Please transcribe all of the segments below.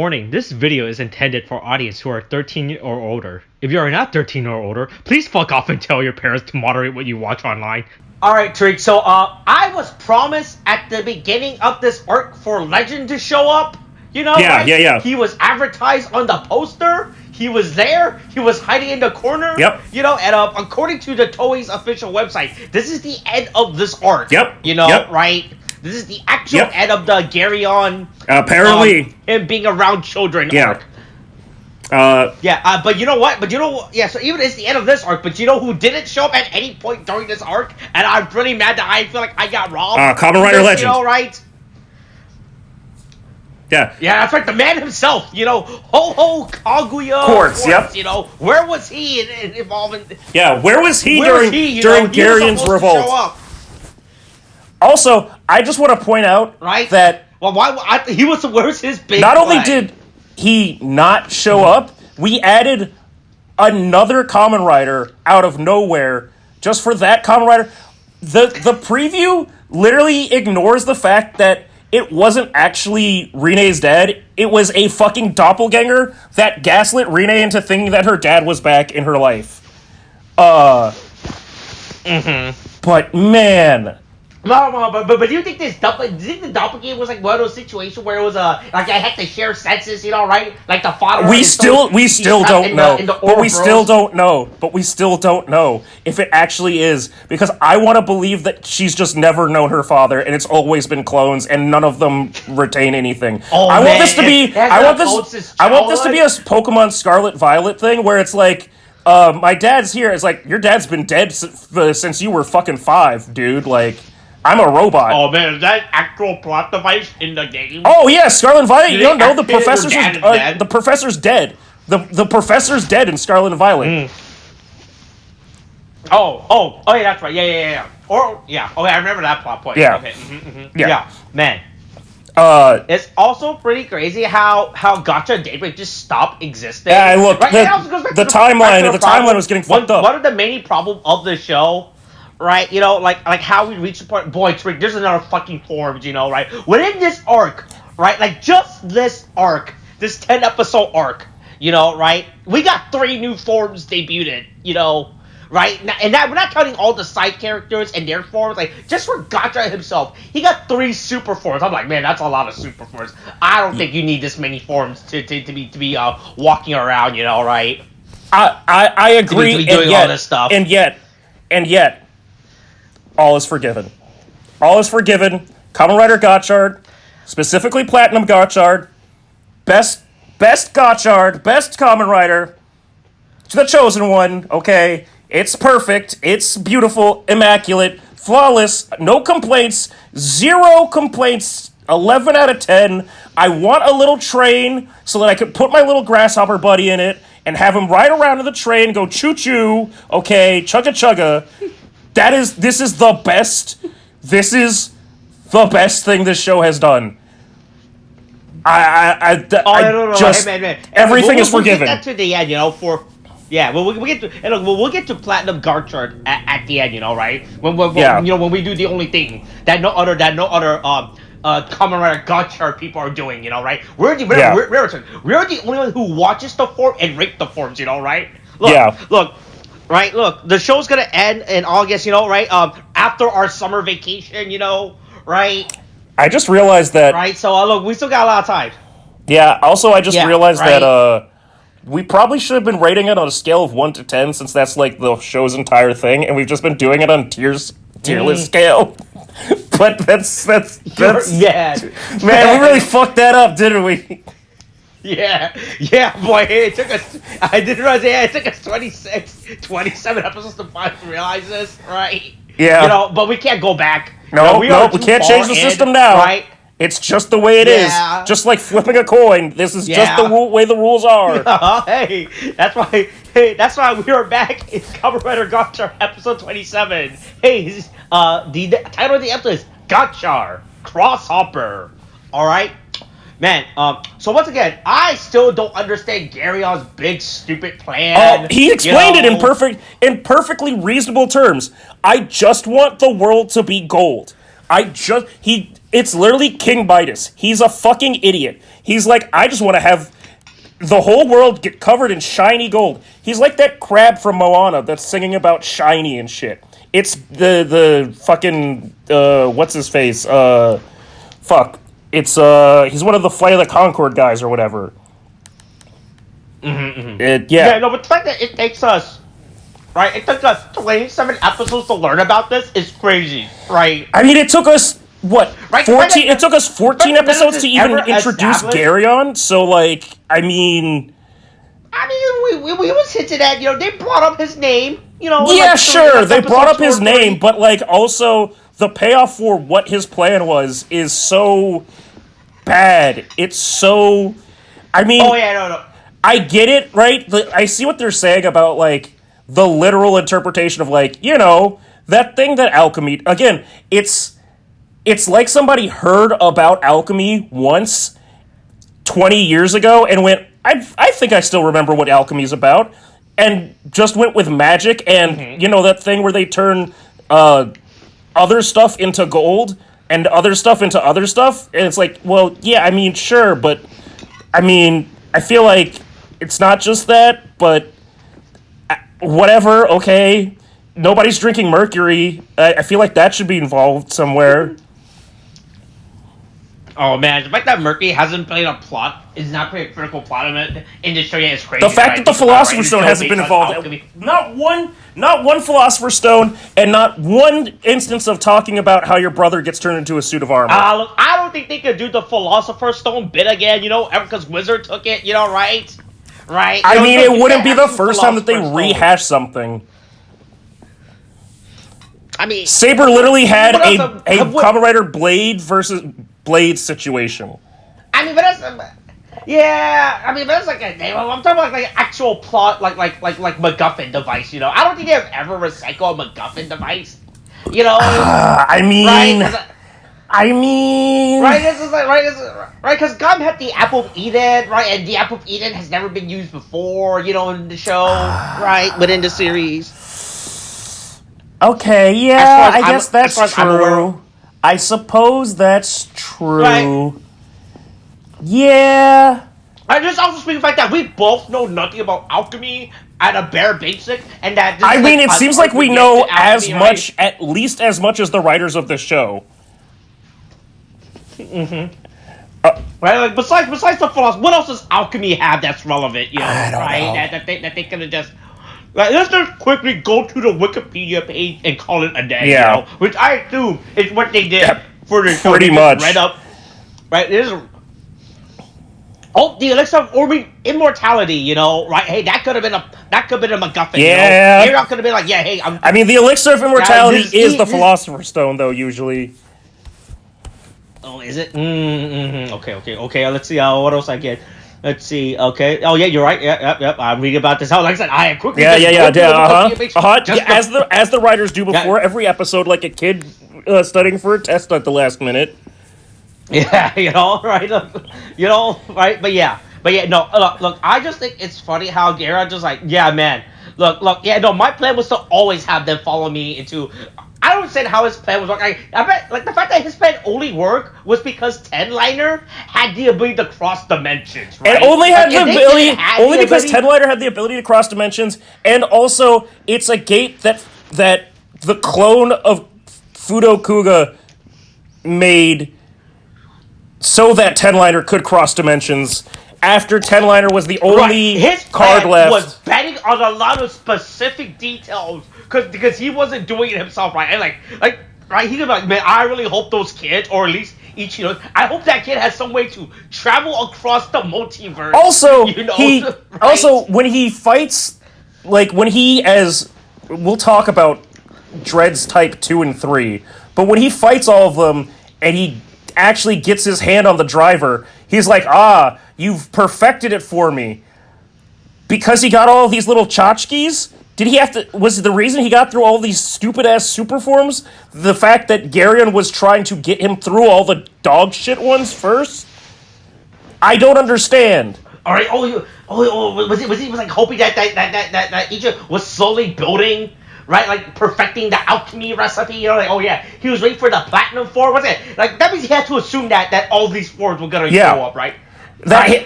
Warning, this video is intended for audience who are 13 or older. If you are not 13 or older, please fuck off and tell your parents to moderate what you watch online. Alright, Tariq, so I was promised at the beginning of this arc for Legend to show up. You know, yeah, right? Yeah. He was advertised on the poster. He was there. He was hiding in the corner. Yep. You know, and according to the Toei's official website, this is the end of this arc. Yep. You know, Yep. right? This is the actual end of the Garyon. Apparently. Him being around children arc. But you know what? So even it's the end of this arc, but you know who didn't show up at any point during this arc? And I'm really mad that I feel like I got robbed. Kamen Rider Legend. You know, right? Yeah. Yeah, that's right. The man himself, you know, Ho Kaguya. Quartz, yep. You know, where was he involved in? Yeah, where was he during Garyon's revolt? Also, I just want to point out that where's his big not play? only did he not show up, we added another Kamen Rider out of nowhere just for that Kamen Rider. The preview literally ignores the fact that it wasn't actually Rine's dad. It was a fucking doppelganger that gaslit Rine into thinking that her dad was back in her life. But man... No, but do you think do you think the doppelganger was like one of those situations where it was like I had to share senses, you know, right? Like the father. We still don't know. But we still don't know if it actually is, because I want to believe that she's just never known her father and it's always been clones and none of them retain anything. I want this to be a Pokemon Scarlet Violet thing where it's like my dad's here. It's like your dad's been dead since you were fucking 5, dude. Like. I'm a robot. Oh man, is that actual plot device in the game? Oh yeah, Scarlet and Violet. You don't know the professor's the professor's dead. The professor's dead in Scarlet and Violet. Oh yeah, that's right. Yeah. I remember that plot point. Yeah. Okay. Yeah, man. It's also pretty crazy how Gotchard Daybreak just stopped existing. Yeah, look, the timeline was getting fucked up. One of the main problems of the show. Right, you know, like how we reach the point. Boy, Tariq, there's another fucking forms, you know, right? Within this arc, right, like just this arc, this 10-episode arc, you know, right? We got 3 new forms debuted, you know, right? And that we're not counting all the side characters and their forms. Like just for Gotchard himself, he got 3 super forms. I'm like, man, that's a lot of super forms. I don't think you need this many forms to be walking around, you know, right? I agree. To be doing all this stuff, and yet. All is forgiven. All is forgiven. Kamen Rider Gotchard, specifically Platinum Gotchard, best Gotchard, best Kamen Rider, the chosen one, okay? It's perfect, it's beautiful, immaculate, flawless, no complaints, 0 complaints, 11 out of 10. I want a little train so that I could put my little grasshopper buddy in it and have him ride around in the train, go choo-choo, okay, chugga-chugga. This is the best thing this show has done. Everything is forgiven. We'll get that to the end, you know. We'll get to Platinum Gotchard at the end, you know, right? When we do the only thing that no other Kamen Rider Gotchard people are doing, you know, right? We're the only one who watches the form and rate the forms, you know, right? Look. Right, look, the show's gonna end in August, you know, right? After our summer vacation, you know, right? I just realized that... Right, so look, we still got a lot of time. Yeah, also I just realized that we probably should have been rating it on a scale of 1 to 10, since that's like the show's entire thing, and we've just been doing it on tierless scale. But that's yeah. Man, we really fucked that up, didn't we? Yeah, boy, it took us, I didn't realize, it took us 27 episodes to finally realize this, right? Yeah. You know, but we can't go back. No, we can't change the system now. Right? It's just the way it is. Just like flipping a coin. This is just the way the rules are. That's why we are back in Kamen Rider Gotchard episode 27. Hey, the title of the episode is Gotchard Crosshopper. Alright? Man, so once again, I still don't understand Garyon's big stupid plan. He explained it in perfectly reasonable terms. I just want the world to be gold. It's literally King Midas. He's a fucking idiot. He's like, I just want to have the whole world get covered in shiny gold. He's like that crab from Moana that's singing about shiny and shit. It's the fucking, what's his face? Fuck. It's, he's one of the Flight of the Conchord guys or whatever. Yeah, no, but the fact that it takes us, right, it took us 27 episodes to learn about this is crazy, right? I mean, it took us, what, Right, 14, it took us 14 but episodes to even ever introduce established- Garyon, so, like, I mean, we was hinted at, they brought up his name, yeah, like, sure, they brought up his 2 or 3. name, but, like, also, the payoff for what his plan was is so bad. It's so, I mean... Oh, yeah, no. I get it, right? I see what they're saying about, like, the literal interpretation of, like, that thing that alchemy... Again, it's like somebody heard about alchemy once 20 years ago and went, I think I still remember what alchemy is about, and just went with magic and, that thing where they turn other stuff into gold and other stuff into other stuff, and it's like, well, yeah, I mean, sure, but, I mean, I feel like it's not just that, but whatever, okay. Nobody's drinking mercury. I feel like that should be involved somewhere. Oh, man, the fact that Mercury hasn't played a plot, is not playing a critical plot in this show yet is crazy. The fact that the Philosopher's Stone hasn't been involved. Not one Philosopher's Stone, and not one instance of talking about how your brother gets turned into a suit of armor. Look, I don't think they could do the Philosopher's Stone bit again, ever because Wizard took it, right? Right? I mean, it wouldn't be the first time that they rehash something. I mean... Saber literally had a Kamen Rider Blade versus Blade situation. I mean, but that's... Yeah, I mean, but that's like I'm talking about like an actual plot, like MacGuffin device, I don't think they've ever recycled a MacGuffin device, I mean... Right? Right, this is like, right, because Gum had the Apple of Eden, right, and the Apple of Eden has never been used before, in the show, right, within the series. Okay, yeah, I guess that's true. I suppose that's true. Right. Yeah. I just also speak of the fact that we both know nothing about alchemy at a bare basic, and that... I mean, it seems like we know as much, at least as much as the writers of the show. Right, like besides the philosophy, what else does alchemy have that's relevant? I don't know. That they could have just. Like, let's just quickly go to the Wikipedia page and call it a day. Yeah. Which I assume is what they did for the show. Pretty much. Read up. Right. The elixir of immortality. Right. Hey, that could have been a MacGuffin. Yeah. You're not gonna be like, yeah. Hey, I mean, the elixir of immortality is the Philosopher's Stone, though. Usually. Oh, is it? Okay. Let's see. What else I get? Let's see. Okay. Oh, yeah, you're right. Yep. I'm reading about this. Like I said, I am quickly. Yeah. As the writers do before every episode, like a kid studying for a test at the last minute. Yeah, right. Right. But yeah. No. Look. I just think it's funny how Gara just like, yeah, man. Look. Yeah. No, my plan was to always have them follow me into. I don't understand how his plan was working. I bet, like, the fact that his plan only worked was because Tenliner had the ability to cross dimensions, right? And only had the ability, because ability... Tenliner had the ability to cross dimensions, and also it's a gate that the clone of Fudokuga made so that Tenliner could cross dimensions. After Tenliner was the only his card plan left. Was betting on a lot of specific details because he wasn't doing it himself, right? And right, he could be like, man, I really hope those kids, or at least each, I hope that kid has some way to travel across the multiverse. Also, right? also when he fights, like when he we'll talk about Dread's Type 2 and 3, but when he fights all of them and he actually gets his hand on the driver, he's like, you've perfected it for me. Because he got all of these little tchotchkes? Was the reason he got through all these stupid-ass super forms the fact that Garyon was trying to get him through all the dog shit ones first? I don't understand. All right. Was he like hoping that Egypt was slowly building right? Like perfecting the alchemy recipe. You know, like, oh yeah, he was waiting for the platinum form. What's it? Like that means he had to assume that all these forms were gonna show up, right?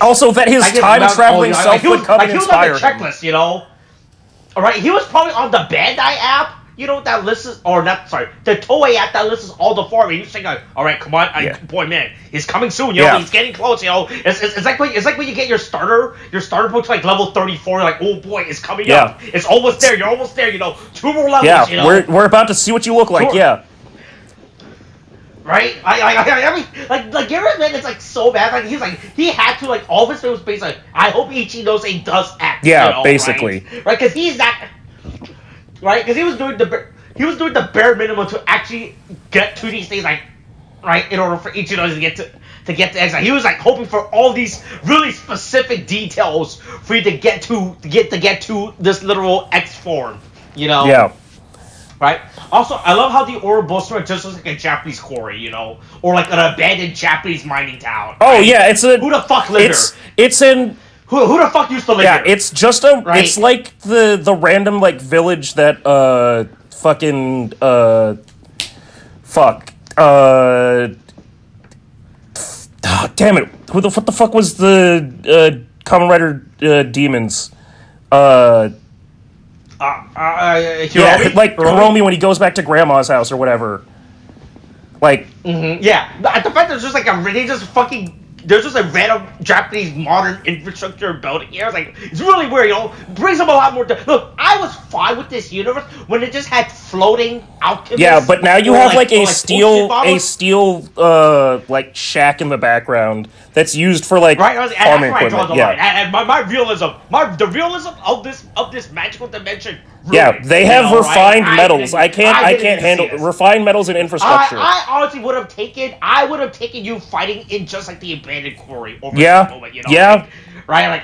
Also, that his time traveling self would come and inspire him. He was on the checklist, you know. All right, he was probably on the Bandai app. You know that lists, or not? Sorry, the Toei app that lists all the forms. He was saying, "All right, come on, boy, man, he's coming soon. You know, he's getting close. You know, it's like when you get your starter book to like level 34. Like, oh boy, it's coming up. It's almost there. You're almost there. You know, 2 more levels. Yeah, you know? we're about to see what you look like. Yeah. Right? I mean, like, you ever, man, it's like so bad. Like, he had to, like, all of his things was based like, I hope Ichinose does act. Yeah, you know, basically. Right? Because he's that. Right? Because he was doing the bare minimum to actually get to these things, like, right, in order for Ichinose to get to exile. He was like hoping for all these really specific details for you to get to this literal X form. You know? Yeah. Right? Also, I love how the Ouroboros just looks like a Japanese quarry, you know? Or like an abandoned Japanese mining town. Oh, right? yeah, who the fuck lived there? It's in... Who the fuck used to live here? there? It's just it's like the random, like, village that, fucking, damn it. What the fuck was the, Kamen Rider, demons? Hiromi? Yeah, like Hiromi when he goes back to Grandma's house or whatever. Like, yeah. The fact there's just like there's just a random Japanese modern infrastructure building here. It's like, it's really weird, you know? It brings them a lot more. Look, I was fine with this universe when it just had floating alchemists. Yeah, but now you have like a steel like shack in the background that's used for like farming equipment. Yeah, and my realism, the realism of this magical dimension. Yeah, they have refined metals. I can't handle refined metals and infrastructure. I honestly would have taken you fighting in just like the abandoned quarry. Moment, you know? Yeah. Right, like.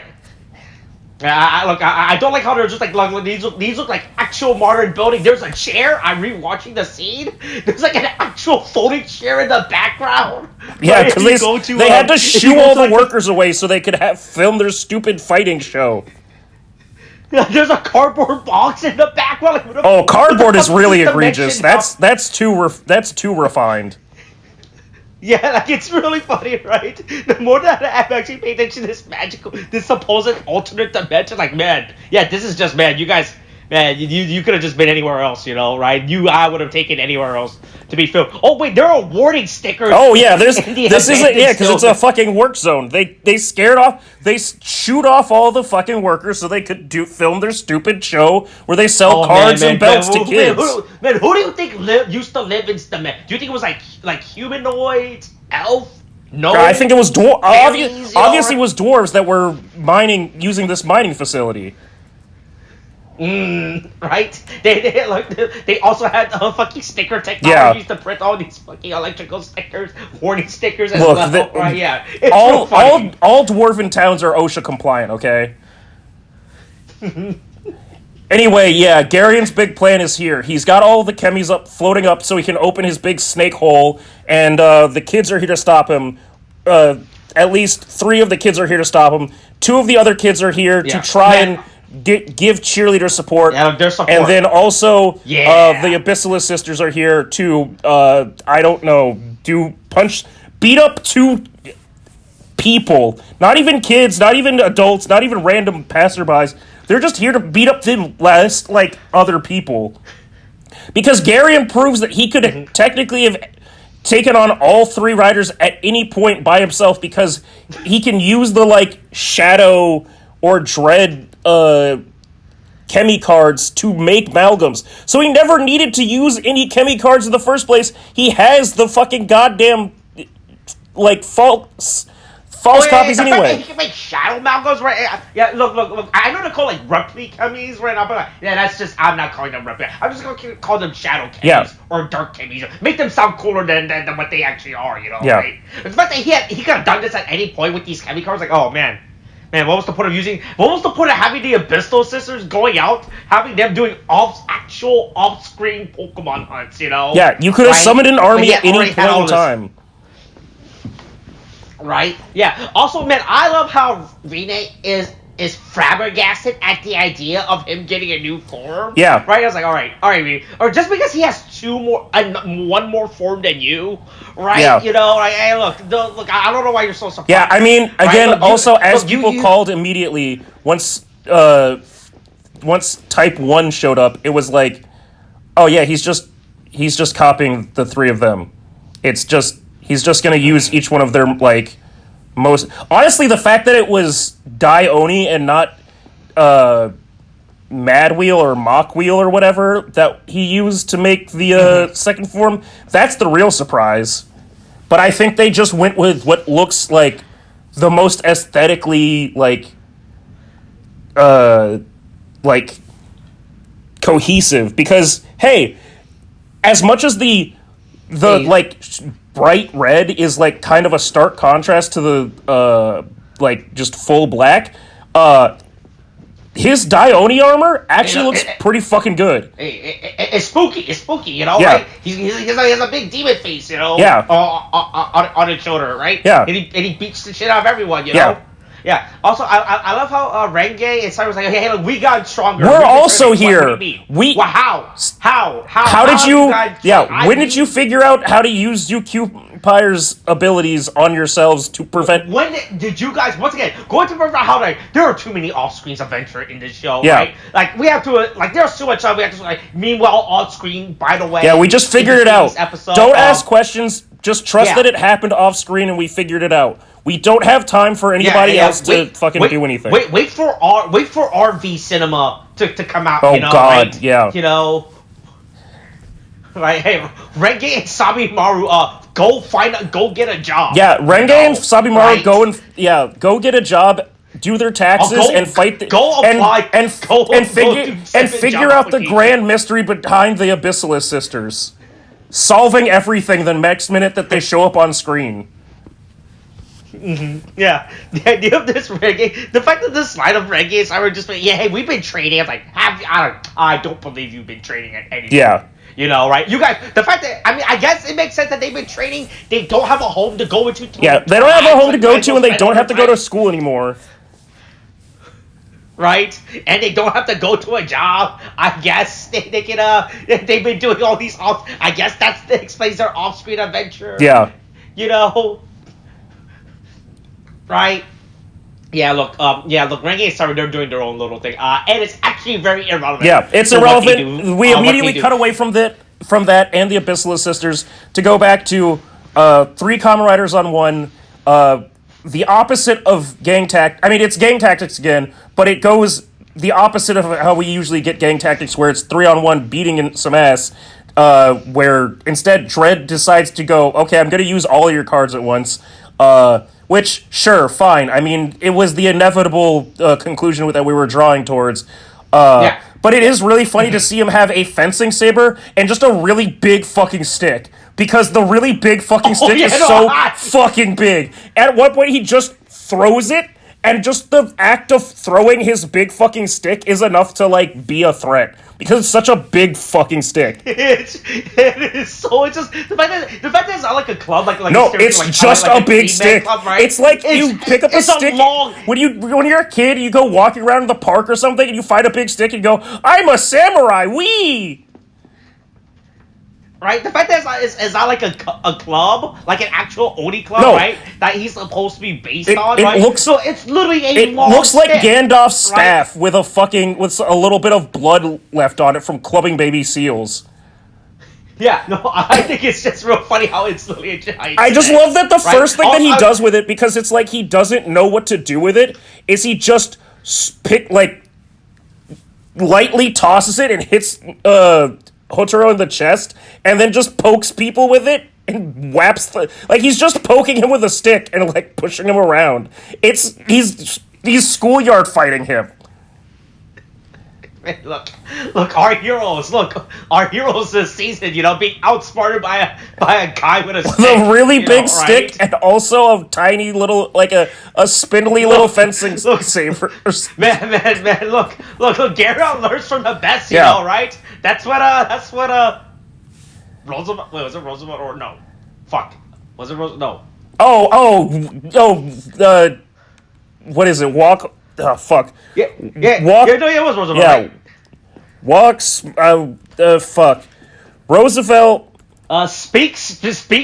I don't like how they're just like these look like actual modern buildings. There's a chair. I'm rewatching the scene. There's like an actual folding chair in the background. Yeah, because they had to shoo all the workers away so they could film their stupid fighting show. There's a cardboard box in the background. Like, cardboard is really egregious. That's too refined. Yeah, like, it's really funny, right? The more that I've actually paid attention to this supposed alternate dimension, like, man, yeah, this is just, man, you guys, man, you could have just been anywhere else, you know, right? I would have taken anywhere else to be filmed. Oh, wait, there are warning stickers. Oh, yeah, this isn't, yeah, because it's a fucking work zone. They shoot off all the fucking workers so they could film their stupid show where they sell cards and belts to kids. Who do you think used to live in Stamets? Do you think it was like humanoids, elf? No, I think it was obviously, it was dwarves that were using this mining facility. Right? They also had fucking sticker technologies to print all these fucking electrical stickers, warning stickers as well. Right? Yeah. It's all dwarven towns are OSHA compliant, okay? Anyway, yeah, Garion's big plan is here. He's got all the chemis floating up so he can open his big snake hole, and the kids are here to stop him. At least 3 of the kids are here to stop him. 2 of the other kids are here to try and give cheerleader support. Yeah, their support. And then also, the Abyssalis sisters are here to, I don't know, beat up 2 people. Not even kids, not even adults, not even random passerbys. They're just here to beat up the last, like, other people. Because Garion proves that he could technically have taken on all 3 riders at any point by himself because he can use the, like, Shadow or Dread chemi cards to make amalgams. So he never needed to use any chemi cards in the first place. He has the fucking goddamn, like, false copies anyway. He can make shadow amalgams, right? Yeah, look. I know they call like replica chemis right now, but yeah, that's just, I'm not calling them replica. I'm just gonna call them shadow chemis or dark chemis. Make them sound cooler than what they actually are, you know? Yeah. Right? The fact that he could have done this at any point with these chemi cards, like, oh man, what was the point of having the Abyssal sisters going out, having them doing actual off-screen Pokemon hunts, you know? Yeah, you could have summoned an army at any point in time. Right? Yeah. Also, man, I love how Rene is is flabbergasted at the idea of him getting a new form. Yeah. Right? I was like, all right, man. Or just because he has one more form than you, right? Yeah. You know, like, hey, look, I don't know why you're so surprised. Yeah, I mean, again, right? also, as people called immediately, once Type 1 showed up, it was like, oh yeah, he's just copying the three of them. He's just gonna use each one of their, like, most... Honestly, the fact that it was Dai Oni and not Mad Wheel or Mock Wheel or whatever that he used to make the second form, that's the real surprise. But I think they just went with what looks like the most aesthetically, like cohesive. Because, hey, as much as the like bright red is like kind of a stark contrast to the like just full black, his Dione armor actually looks pretty fucking good. It's spooky, you know, yeah. Right? He has a big demon face, you know, yeah. on his shoulder, right? Yeah. And he beats the shit out of everyone, you know? Yeah. Also, I love how Renge and Cyber was like, hey, look, we got stronger. We're also here. What do you mean? Well, how did you? Yeah. When did you figure out how to use Yukipire's abilities on yourselves to prevent? When did you guys? Once again, going to remember how there are too many off-screen adventure in this show, right? Like we have to there's too much we have to meanwhile on-screen. By the way, we just figured it out. Don't ask questions. Just trust that it happened off-screen and we figured it out. We don't have time for anybody else to fucking do anything. Wait for RV Cinema to come out. Oh, you know, God, right? yeah. You know, right? Hey, Renge and Sabimaru, go get a job. Yeah, Renge and Sabimaru go get a job, do their taxes, and fight. And figure out the grand mystery behind the Abyssalus sisters, solving everything the next minute that they show up on screen. Mm-hmm. Yeah, the idea of this Reggae, the fact that this line of Reggae is just like, hey, we've been training. I'm like, I don't believe you've been training at anything. Yeah. You know, right? You guys, the fact that, I guess it makes sense that they've been training. They don't have a home to go into. Yeah, they don't have a home to go to, and they don't have to go to school anymore. Right? And they don't have to go to a job. I guess they can, they've been doing all these I guess that explains their off-screen adventure. Yeah. You know? Right? Yeah, look, Renge and Saru, they're doing their own little thing. And it's actually very irrelevant. Yeah, it's irrelevant. We immediately cut away from that and the Abyssalus sisters to go back to 3 Kamen Riders on 1. The opposite of gang tactics. I mean, it's gang tactics again, but it goes the opposite of how we usually get gang tactics, where it's 3-on-1 beating some ass. Where instead Dredd decides to go, okay, I'm going to use all of your cards at once. Which, sure, fine. I mean, it was the inevitable conclusion that we were drawing towards. But it is really funny to see him have a fencing saber and just a really big fucking stick. Because the really big fucking stick is so fucking big. At one point, he just throws it, and just the act of throwing his big fucking stick is enough to, like, be a threat. Because it's such a big fucking stick. It is so. It's just the fact that it's not like a club, like no, it's just a big stick. Club, right? It's like you pick up a stick when you're a kid. You go walking around in the park or something, and you find a big stick, and you go, "I'm a samurai, wee!" Right? The fact that it's not like a club, like an actual Oni club, right? That he's supposed to be based on, right? So it's literally a long looks stick, like Gandalf's staff, right? with a little bit of blood left on it from clubbing baby seals. Yeah, no, I think it's just real funny how it's literally a giant I just love that the first thing that he does with it, because it's like he doesn't know what to do with it, is he just lightly tosses it and hits Hotaro in the chest, and then just pokes people with it and whaps he's just poking him with a stick and like pushing him around. He's schoolyard fighting him. Look, our heroes this season, being outsmarted by a guy with a stick. The really big stick, and also a tiny little, like a spindly little fencing saber. Man, look, Geralt learns from the best, you know, right? That's what Roosevelt, wait, was it Roosevelt or no? Fuck. Was it Roosevelt? No. What is it? fuck. Yeah, Walk, yeah, no, it was Roosevelt. yeah, Right? walks. Fuck. Roosevelt. Speak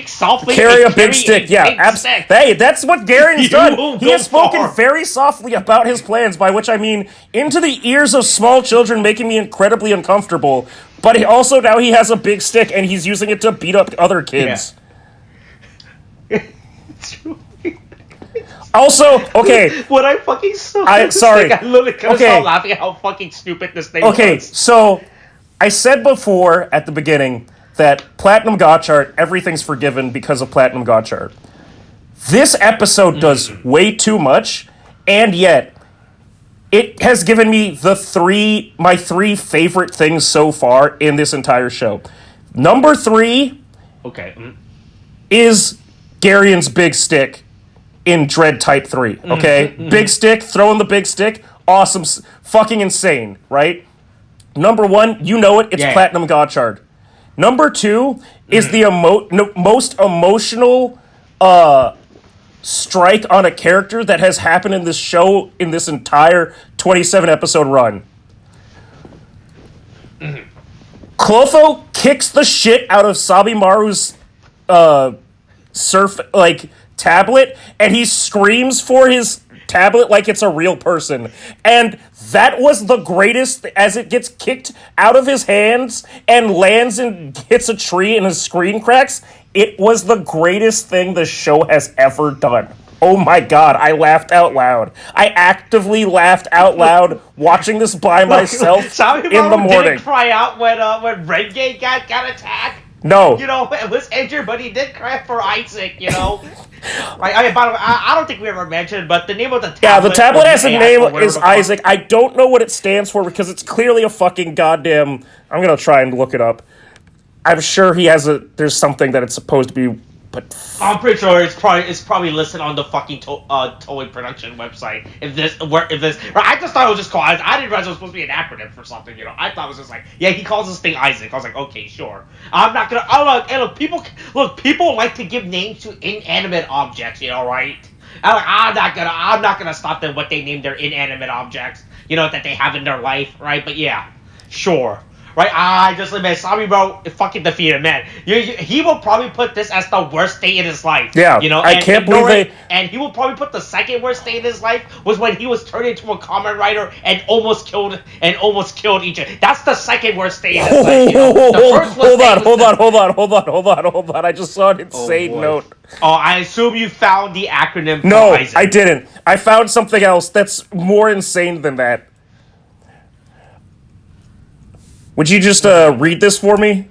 softly. Carry and a big stick. Yeah, stick. hey, that's what Garen's You done. will He go has spoken far. very softly about his plans, by which I mean into the ears of small children, making me incredibly uncomfortable. But he also now he has a big stick and he's using it to beat up other kids. Yeah. Also, okay. When I fucking saw sorry. I literally couldn't Okay. stop laughing at how fucking stupid this thing Okay, was. so I said before at the beginning that Platinum Gotchard, everything's forgiven because of Platinum Gotchard. This episode does way too much, and yet it has given me my three favorite things so far in this entire show. Number 3 Okay. is Garion's big stick in Dread Type 3, okay? Big stick, throwing the big stick, awesome, fucking insane, right? Number 1, you know it, it's Yeah. Platinum Gotchard. Number 2 is the most emotional strike on a character that has happened in this show in this entire 27 episode run. Clotho kicks the shit out of Sabimaru's tablet, and he screams for his tablet like it's a real person. And that was the greatest, as it gets kicked out of his hands and lands and hits a tree and his screen cracks. It was the greatest thing the show has ever done. Oh my god, I laughed out loud. I actively laughed out loud watching this by myself in the morning. Didn't cry out when Renegade got attacked. No. You know, it was injured, but he did cry for Isaac, you know? Like, by the way, I don't think we ever mentioned, but the name of the tablet... Yeah, the tablet has a name, whatever is the fuck. Isaac. I don't know what it stands for because it's clearly a fucking goddamn... I'm gonna try and look it up. I'm sure there's something that it's supposed to be, but... I'm pretty sure it's probably listed on the fucking Toei production website. If this, I just thought it was just called Isaac. I didn't realize it was supposed to be an acronym for something. You know, I thought it was just like, yeah, he calls this thing Isaac. I was like, okay, sure. I'm not gonna. People like to give names to inanimate objects. You know, right? I'm not gonna stop them what they name their inanimate objects. You know that they have in their life, right? But yeah, sure. Right, I just like, man, Sabimaro fucking defeated, man. He will probably put this as the worst day in his life. Yeah, you know, I can't believe And he will probably put the second worst day in his life was when he was turned into a Kamen Rider and almost killed each other. That's the second worst day in his life. You know? Hold on. I just saw an insane note. Oh, I assume you found the acronym for No, Isaac. I didn't. I found something else that's more insane than that. Would you just read this for me?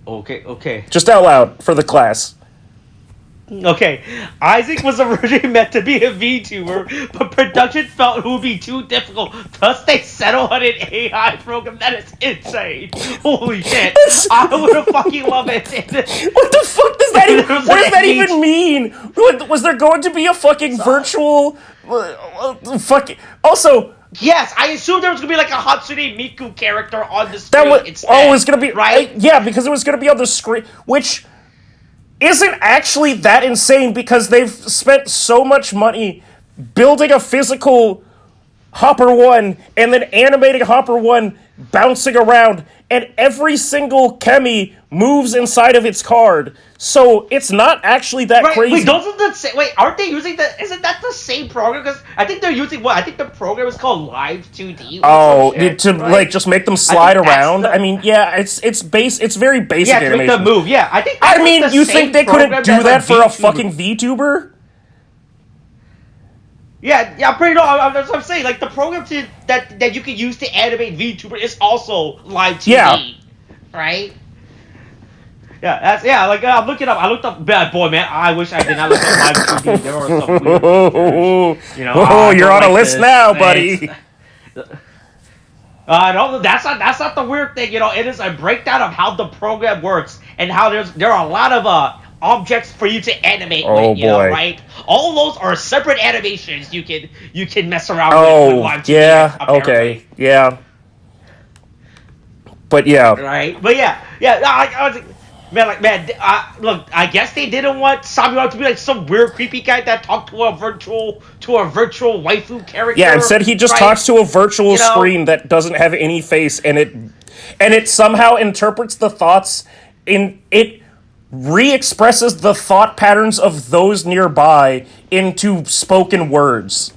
Okay. Just out loud for the class. Okay, Isaac was originally meant to be a VTuber, but production felt it would be too difficult. Thus, they settled on an AI program that is insane. Holy shit! I would have fucking loved it. What the fuck does that even? What does that even mean? Was there going to be a fucking virtual? Fucking. Also. Yes, I assumed there was gonna be like a Hatsune Miku character on the screen. That was instead, it was gonna be right. Yeah, because it was gonna be on the screen, which isn't actually that insane because they've spent so much money building a physical Hopper 1 and then animating Hopper 1 bouncing around, and every single Kemi moves inside of its card. So it's not actually that crazy. Wait, aren't they using isn't that the same program? Because I think they're using I think the program is called Live 2D. Like just make them slide around. I mean, yeah, it's very basic animation. Yeah, to make them move. Yeah, I think. I mean, you think they couldn't do that for a fucking VTuber? Yeah, I'm pretty sure. That's what I'm saying. Like the program that you can use to animate VTuber is also Live 2D, right? Yeah, like I'm looking up. I looked up. Boy, man, I wish I did not look up Live 2D. There were some weird features, you know. You're on a list now, buddy. No, that's not the weird thing. You know, it is a breakdown of how the program works and how there are a lot of objects for you to animate with, you know, right? All those are separate animations you can mess around with Live 2D, yeah, apparently. okay, yeah. But yeah. Right? But yeah, I was like, Man, like, man, look, I guess they didn't want Samuel to be like some weird, creepy guy that talked to a virtual waifu character. Yeah, instead he just right? talks to a virtual You know? screen that doesn't have any face, and it somehow interprets the thoughts it re-expresses the thought patterns of those nearby into spoken words.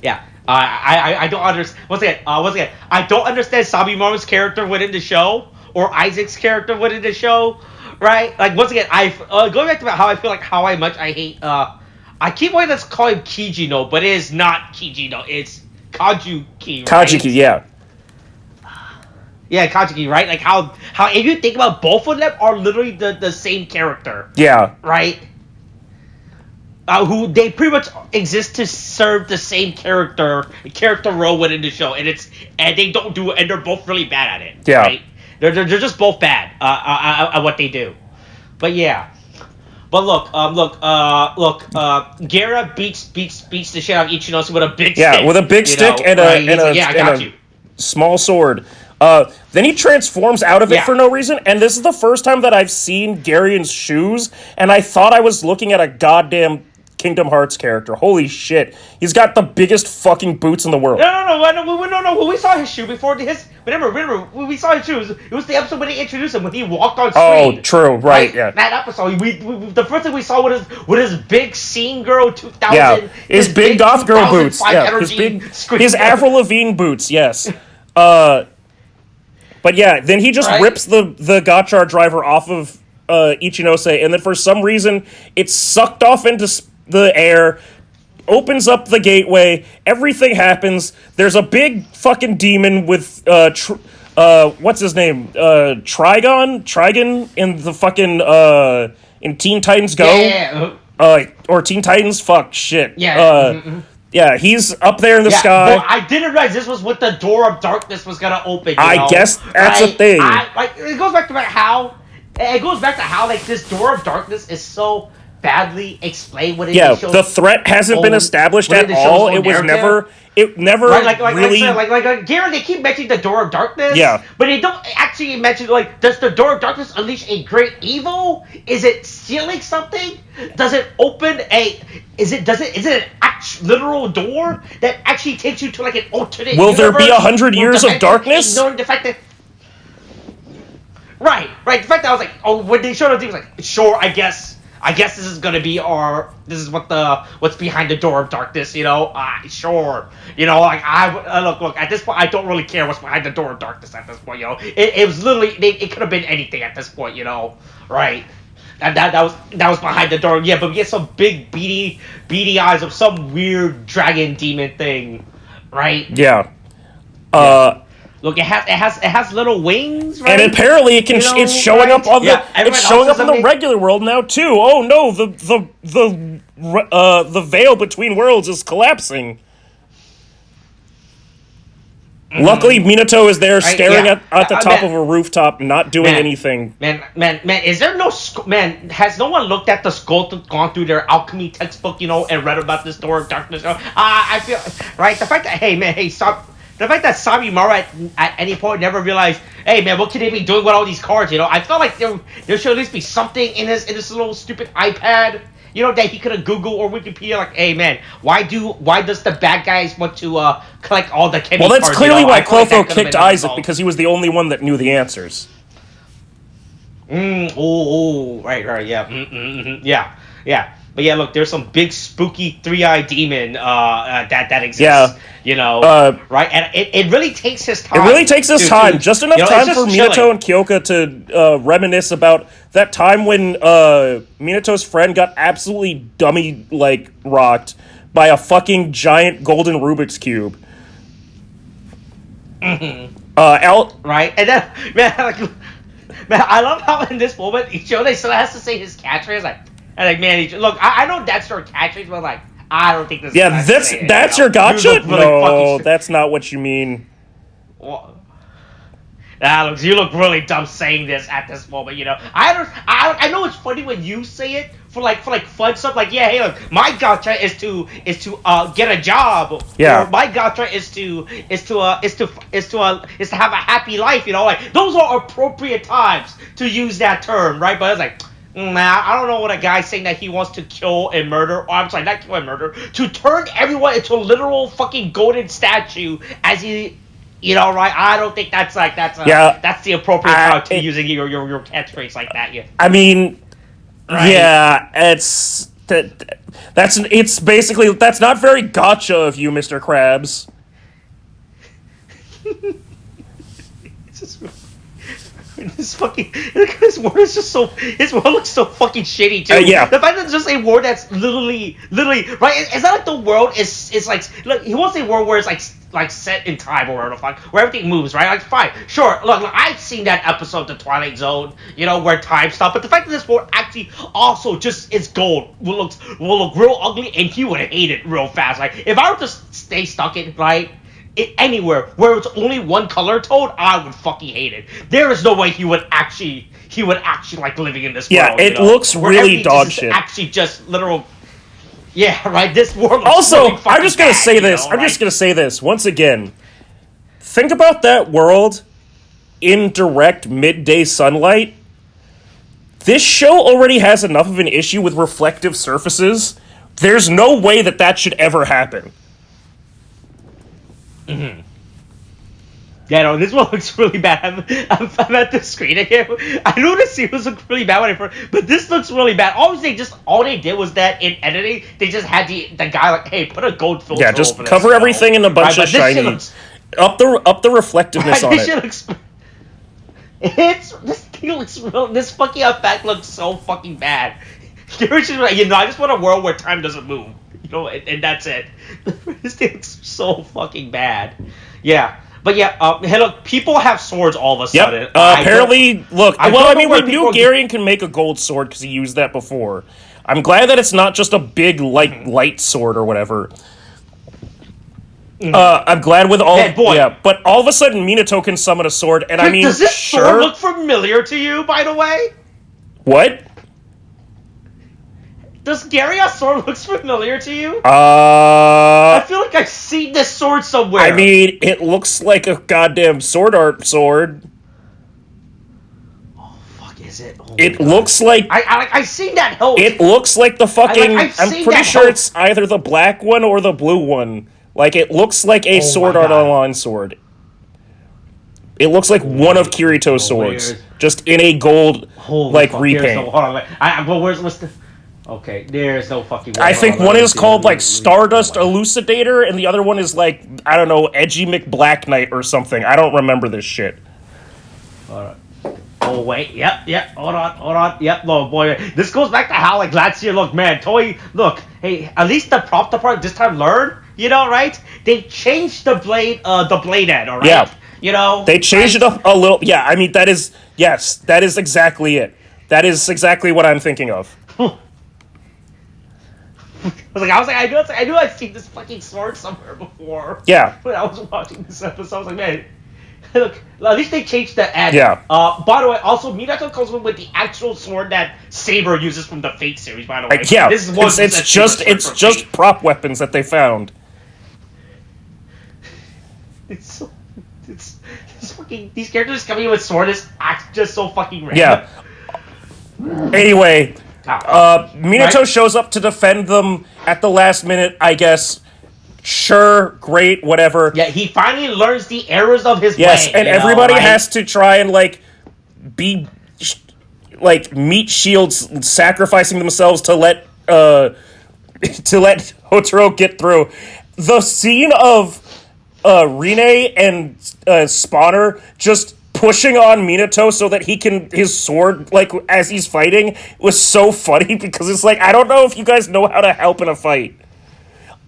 Yeah. I don't understand. Once again, I don't understand Sabimaru's character within the show or Isaac's character within the show, right? Like once again, going back to how I feel like how much I hate. I keep wanting to call him Kijino, but it is not Kijino. It's Kajuki. Right? Kajuki, yeah. Yeah, Kajuki, right? Like how if you think about both of them are literally the same character. Yeah. Right. Who they pretty much exist to serve the same character role within the show, and they don't do it, and they're both really bad at it. Yeah, right? They're just both bad at what they do. But yeah, but look, Gara beats the shit out of Ichinosu with a big stick. Yeah, with a big stick and a small sword. Then he transforms out of it for no reason, and this is the first time that I've seen Garion's shoes, and I thought I was looking at a goddamn Kingdom Hearts character. Holy shit. He's got the biggest fucking boots in the world. No. When we saw his shoe before remember, when we saw his shoes, it was the episode when they introduced him, when he walked on screen. Oh, true, right, yeah. That episode, the first thing we saw with his big Scene Girl 2000. Yeah, his big goth girl boots. Yeah, his Avril Lavigne boots, yes. But yeah, then he just rips the Gotchard driver off of Ichinose, and then for some reason, it's sucked off into the air, opens up the gateway, everything happens, there's a big fucking demon with, what's his name? Trigon in the fucking, in Teen Titans Go? Yeah. Or Teen Titans? Fuck, shit. Yeah. Yeah, he's up there in the sky. Well, I didn't realize this was what the door of darkness was gonna open. I guess that's a thing. It goes back to how like this door of darkness is so badly explained within the show. The threat hasn't been established at all. It was never. It never really. Garen, they keep mentioning the door of darkness. Yeah. But they don't actually mention does the door of darkness unleash a great evil? Is it stealing something? Does it open is it an literal door that actually takes you to like an alternate Will there be 100 universe years of darkness? Ignoring the fact that. Right. The fact that I was like, when they showed it, I was like, sure, I guess this is gonna be what's behind the door of darkness, sure, like look at this point I don't really care what's behind the door of darkness at this point, it was literally it could have been anything at this point, right, and that was behind the door, but we get some big beady eyes of some weird dragon demon thing, right? Yeah. Look, it has little wings, right? And apparently it can. It's showing up on the regular world now too. Oh no, the veil between worlds is collapsing. Mm-hmm. Luckily, Minato is there, staring at the top of a rooftop, not doing anything. Man, is there no has no one looked at the skull, gone through their alchemy textbook, and read about this door of darkness? I feel right. The fact that stop. The fact that Sabimaru at any point never realized, hey man, what could they be doing with all these cards? I felt like there should at least be something in this little stupid iPad, that he could have Googled or Wikipedia. Like, hey man, why does the bad guys want to collect all the Kenny cards? Well, that's clearly why Clotho kicked Isaac, because he was the only one that knew the answers. Right, yeah. Yeah. But yeah, look, there's some big spooky 3-eyed demon that exists. Yeah. Right, and it really takes his time. It really takes his time, just enough time for Minato and Kyoka to reminisce about that time when Minato's friend got absolutely dummy rocked by a fucking giant golden Rubik's cube. Mm-hmm. Right, and then man, I love how in this moment Ichiro still has to say his catchphrase man, look, I know that's your catchphrase, but I don't think this. Yeah, that's your gotcha. No, that's not what you mean. Well, Alex, you look really dumb saying this at this moment. I know it's funny when you say it, for fun stuff. Like, yeah, hey, look, my gotcha is to get a job. Yeah. Or my gotcha is to have a happy life. You know, like those are appropriate times to use that term, right? But it's like. Nah, I don't know what a guy saying that he wants to kill and murder, or I'm sorry, not kill and murder, to turn everyone into a literal fucking golden statue as he, you know, right? I don't think that's the appropriate time to using your catchphrase like that. Yeah. I mean, right? Yeah, it's basically that's not very gotcha of you, Mr. Krabs. It's just. This word is just so. His word looks so fucking shitty too. Yeah. The fact that it's just a word that's literally right. It's not like the world is like he wants a word where it's like set in time or whatever the fuck, where everything moves, right? Like fine, sure. Look, I've seen that episode of The Twilight Zone, you know, where time stopped. But the fact that this word actually also just is gold will look real ugly, and he would hate it real fast. Like if I were to stay stuck in right. Anywhere where it's only one color tone, I would fucking hate it. There is no way he would actually like living in this world. Yeah, it looks really dog shit. Actually, just literal. Yeah, right. This world. Also, really I'm just gonna bad, say this. I'm just gonna say this once again. Think about that world in direct midday sunlight. This show already has enough of an issue with reflective surfaces. There's no way that should ever happen. Mm-hmm. Yeah, no, this one looks really bad. I'm at the screen again. I know the sequels look really bad when I first, but this looks really bad. Obviously, all they did was that in editing, they just had the guy like, hey, put a gold filter. Yeah, just over cover this, everything in a bunch of shiny. Up the reflectiveness on it. This fucking effect looks so fucking bad. I just want a world where time doesn't move. You know, and that's it. This thing looks so fucking bad. Yeah. But yeah, hey, look, people have swords all of a sudden. Yep. Apparently, look. We knew Garion can make a gold sword because he used that before. I'm glad that it's not just a big, light sword or whatever. I'm glad with all... Yeah, but all of a sudden, Minato can summon a sword, and I mean, does this sword look familiar to you, by the way? What? Does Garion's sword look familiar to you? I feel like I've seen this sword somewhere. I mean, it looks like a goddamn sword art sword. Oh, fuck, is it? Oh it looks like... I've seen that hilt. It looks like the fucking... I'm pretty sure it's either the black one or the blue one. Like, it looks like a sword art online sword. It looks like one of Kirito's swords. Just in a gold, repaint. Where's the... Okay, there's no fucking way. I think one is called, Stardust Elucidator, and the other one is, I don't know, Edgy McBlack Knight or something. I don't remember this shit. Alright. Oh, wait. Yep. Hold on. Yep, no, boy. This goes back to how, last year, look, man, Toei, look, hey, at least the prop department this time learned, you know, right? They changed the blade end, alright? Yeah. You know? They changed it up a little. Yeah, I mean, that is exactly it. That is exactly what I'm thinking of. I knew I'd seen this fucking sword somewhere before. Yeah. When I was watching this episode, I was like, man, look, at least they changed the end. Yeah. By the way, also, Minato comes with the actual sword that Saber uses from the Fate series, by the way. Yeah, it's just prop weapons that they found. It's fucking, these characters coming in with sword is just so fucking random. Yeah. Anyway... Minato shows up to defend them at the last minute, I guess. Sure, great, whatever. Yeah, he finally learns the errors of his way. Yes, and everybody has to try and, be... meat shields sacrificing themselves to let Hotaro get through. The scene of Rine and Spawner just... pushing on Minato so that he can, his sword, as he's fighting, was so funny because it's I don't know if you guys know how to help in a fight.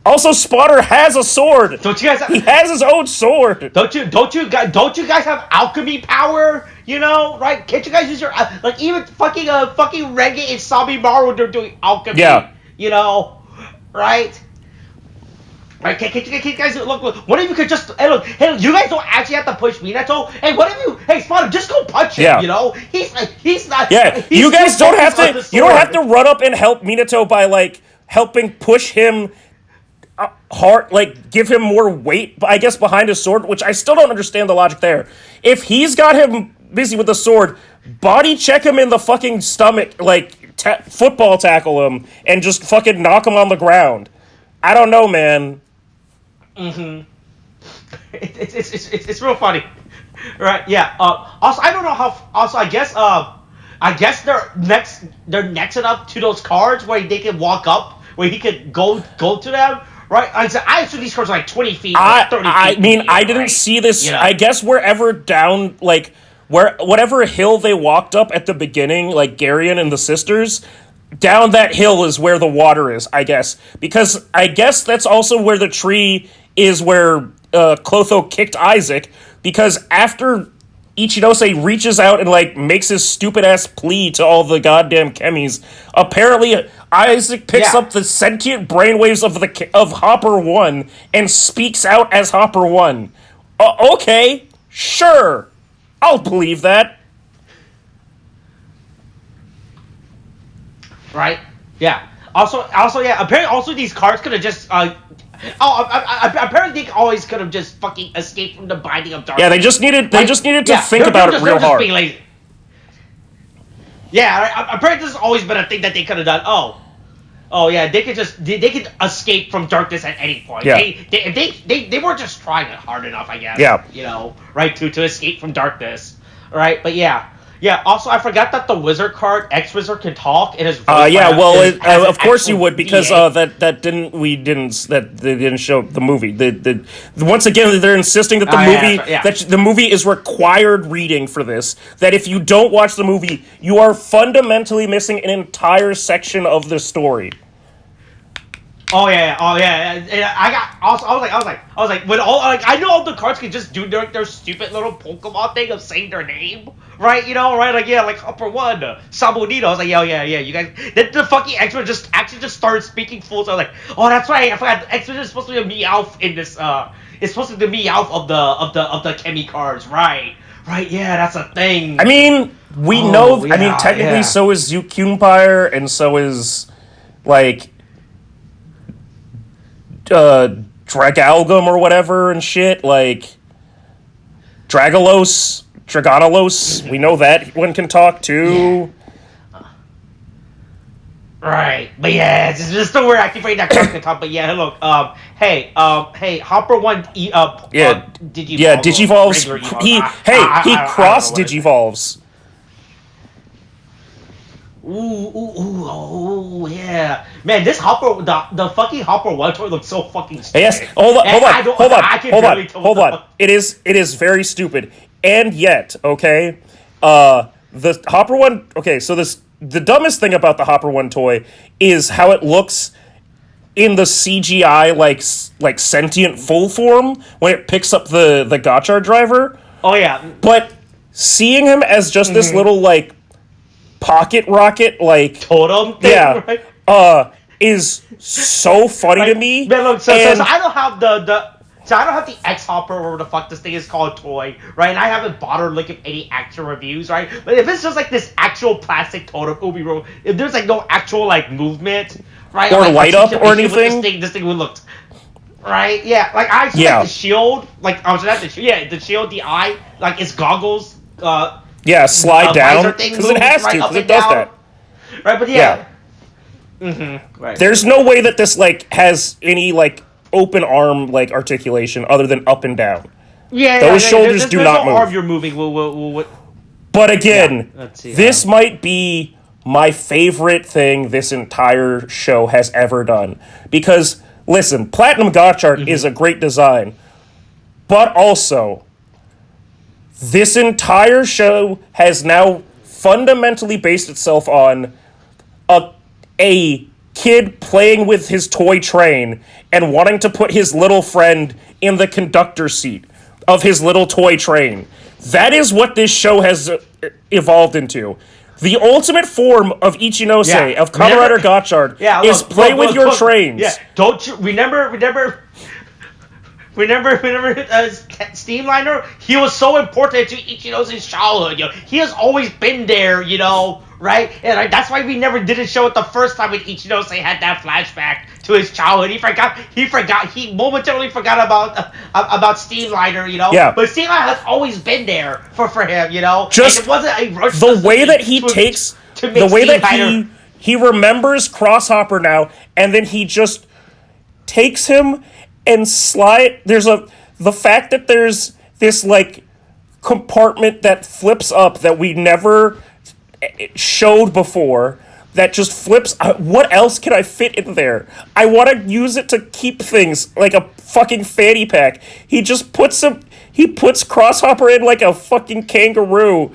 Also, Spotter has a sword. Don't you guys? He has his own sword. Don't you guys have alchemy power? You know, right? Can't you guys use your even fucking Renge and Sabimaru? They're doing alchemy. Yeah. You know, right? Right, can you guys look? What if you could just hey, you guys don't actually have to push Minato. Hey, what if you? Hey, Spotter, just go punch touch him. Yeah. You know, he's not. Yeah, he's you guys still don't have focused on to. the You don't sword. have to run up and help Minato by like helping push him hard, like give him more weight. I guess behind his sword, which I still don't understand the logic there. If he's got him busy with the sword, body check him in the fucking stomach, like football tackle him, and just fucking knock him on the ground. I don't know, man. It's real funny, right? Yeah. Also, I don't know how. Also, I guess they're next enough to those cards where they can walk up, where he could go to them, right? I assume these cards are like 20 feet, 30 feet. I mean, I didn't right? see this. You know? I guess wherever down, like whatever hill they walked up at the beginning, like Garion and the sisters. Down that hill is where the water is, I guess. Because I guess that's also where the tree is where Clotho kicked Isaac. Because after Ichinose reaches out and, like, makes his stupid-ass plea to all the goddamn chemis, apparently Isaac picks up the sentient brainwaves of Hopper 1 and speaks out as Hopper 1. Okay, sure. I'll believe that. Right? Yeah. Also, yeah. Apparently, also these cards could have just. Apparently, they always could have just fucking escaped from the binding of darkness. Yeah, they just needed to think about it real hard. Yeah, apparently this has always been a thing that they could have done. Oh yeah, they could escape from darkness at any point. Yeah. They weren't just trying it hard enough, I guess. Yeah. You know, right, to escape from darkness. Right, but yeah. Yeah, also, I forgot that the wizard card, X-Wizard, can talk. It is of course you would, because they didn't show the movie. Once again, they're insisting that that the movie is required reading for this. That if you don't watch the movie, you are fundamentally missing an entire section of the story. Oh yeah. And I was like, when I know all the cards can just do their stupid little Pokemon thing of saying their name, right? You know, right? Like Hopper 1, Sabonito. I was like, yeah, you guys. Then the fucking X-Men just started speaking full. So I was like, oh, that's right. I forgot. X-Men is supposed to be a Meowth in this. It's supposed to be the Meowth of the Chemi cards, right? Right? Yeah, that's a thing. I mean, we know. I mean, technically, so is Yukyumpire, and so is like. Dragalgum or whatever and shit, like Dragalos, we know that one can talk too. Right, but yeah, it's just so weird. I keep reading that card can talk, but yeah, look, hey, Hopper 1, Digivolves. He cross Digivolves. Ooh, yeah. Man, this Hopper, the fucking Hopper 1 toy looks so fucking stupid. Yes, hold on. It is very stupid. And yet, okay, the Hopper 1, okay, so the dumbest thing about the Hopper 1 toy is how it looks in the CGI, like sentient full form when it picks up the Gotchard driver. Oh, yeah. But seeing him as just this little, like, pocket rocket, like totem thing, right? Is so funny to me. Man, look, so I don't have the X Hopper or whatever the fuck this thing is called toy, right? And I haven't bothered looking at any actual reviews, right? But if it's just like this actual plastic totem, if there's like no actual like movement, right, or like, light up or anything, this thing would look. Right? Yeah. Like I see like the shield, like I was at the shield, the eye, like its goggles. Slide down because it has to, because it does that. Right, but yeah. Right. There's no way that this like has any like open arm like articulation other than up and down. Those shoulders do not move. Arm you're moving. But again, this might be my favorite thing this entire show has ever done. Because listen, Platinum Gotchard is a great design, but also. This entire show has now fundamentally based itself on a kid playing with his toy train and wanting to put his little friend in the conductor seat of his little toy train. That is what this show has evolved into. The ultimate form of Ichinose, of Kamen Rider Gotchard, is play with your trains. Yeah, don't you remember Steamliner, he was so important to Ichiro's childhood. He has always been there. Right? And that's why we never didn't show it the first time when Ichiro had that flashback to his childhood. He momentarily forgot about Steamliner. Yeah. But Steamliner has always been there for him. Just and it wasn't a rush. The way that he takes, the way that he remembers Crosshopper now, and then he just takes him and slide. The fact that there's this compartment that flips up that we never showed before, that just flips. What else can I fit in there? I want to use it to keep things like a fucking fanny pack. He just puts Crosshopper in like a fucking kangaroo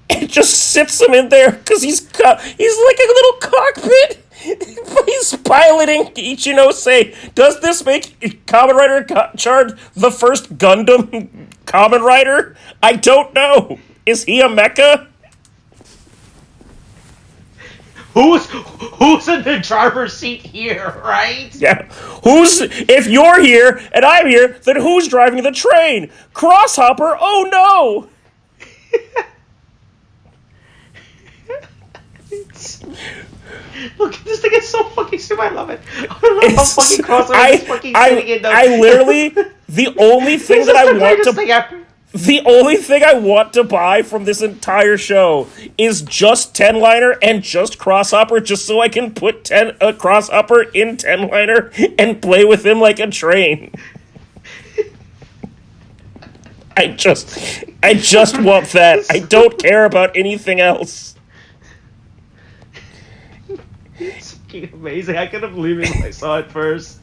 and just sits him in there because he's like a little cockpit. He's piloting Ichinose. Does this make Kamen Rider Gotchard the first Gundam Kamen Rider? I don't know. Is he a mecha? Who's in the driver's seat here, right? Yeah. If you're here and I'm here, then who's driving the train? Crosshopper? Oh no! Look, this thing is so fucking stupid. I love it. I love how fucking Crosshopper is fucking sitting in the... I literally, the only thing that I want to... The only thing I want to buy from this entire show is just 10-liner and just Crosshopper, just so I can put Crosshopper in 10-liner and play with him like a train. I just want that. I don't care about anything else. It's fucking amazing. I couldn't believe it when I saw it first.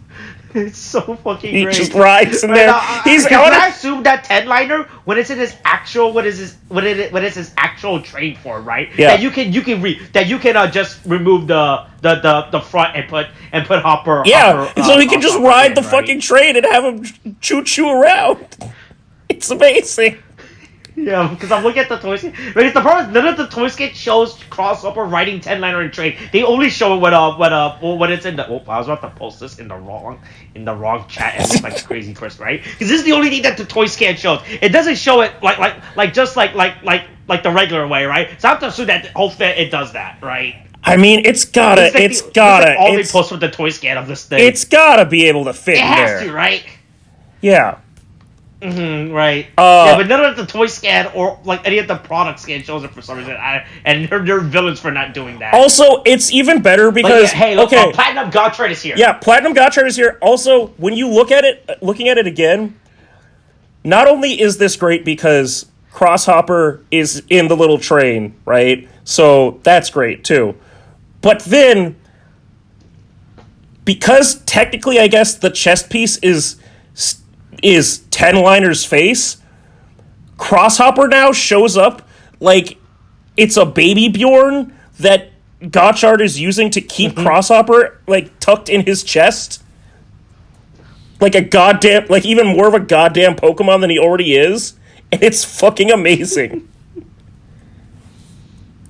It's so fucking great. He just rides in there. I assume that 10-liner when it's in his actual when it's his actual train form, right? Yeah. That you can just remove the front and put Hopper. Yeah. Hopper, so he can just ride the right? fucking train and have him choo around. It's amazing. Yeah, because I'm looking at the toy skate. Because the problem is none of the toy skate shows Crosshopper riding 10-liner and train. They only show it when it's in the. Oh, I was about to post this in the wrong chat and look like a crazy person, right? Because this is the only thing that the toy scan shows. It doesn't show it like the regular way, right? So I have to assume that hopefully it does that, right? I mean, it's gotta. All they post with the toy scan of this thing. It's gotta be able to fit it in has there. to, right? Yeah. Right. Yeah, but none of the toy scan or any of the product scan shows it for some reason. And they're villains for not doing that. Also, it's even better because Platinum Gotchard is here. Yeah, Platinum Gotchard is here. Also, when you looking at it again, not only is this great because Crosshopper is in the little train, right? So that's great too. But then, because technically, I guess the chest piece is 10-liner's face, Crosshopper now shows up like it's a baby Bjorn that Gotchard is using to keep Crosshopper tucked in his chest. Even more of a goddamn Pokemon than he already is. And it's fucking amazing.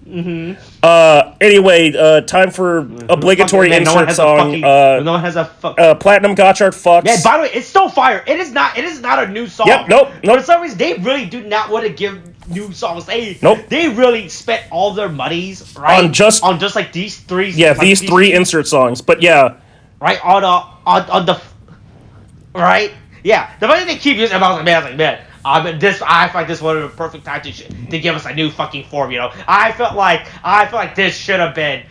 Anyway, time for obligatory insert song. No one has a Platinum Gotchard fucks. Yeah, by the way, it's still fire. It is not a new song. Yep, nope. For some reason, they really do not want to give new songs. They really spent all their monies on just like these three. Yeah, these three insert songs. But yeah, right on the right. Yeah, the money they keep using. I was like, man. I feel like this was the perfect time to give us a new fucking form. I felt like this should have been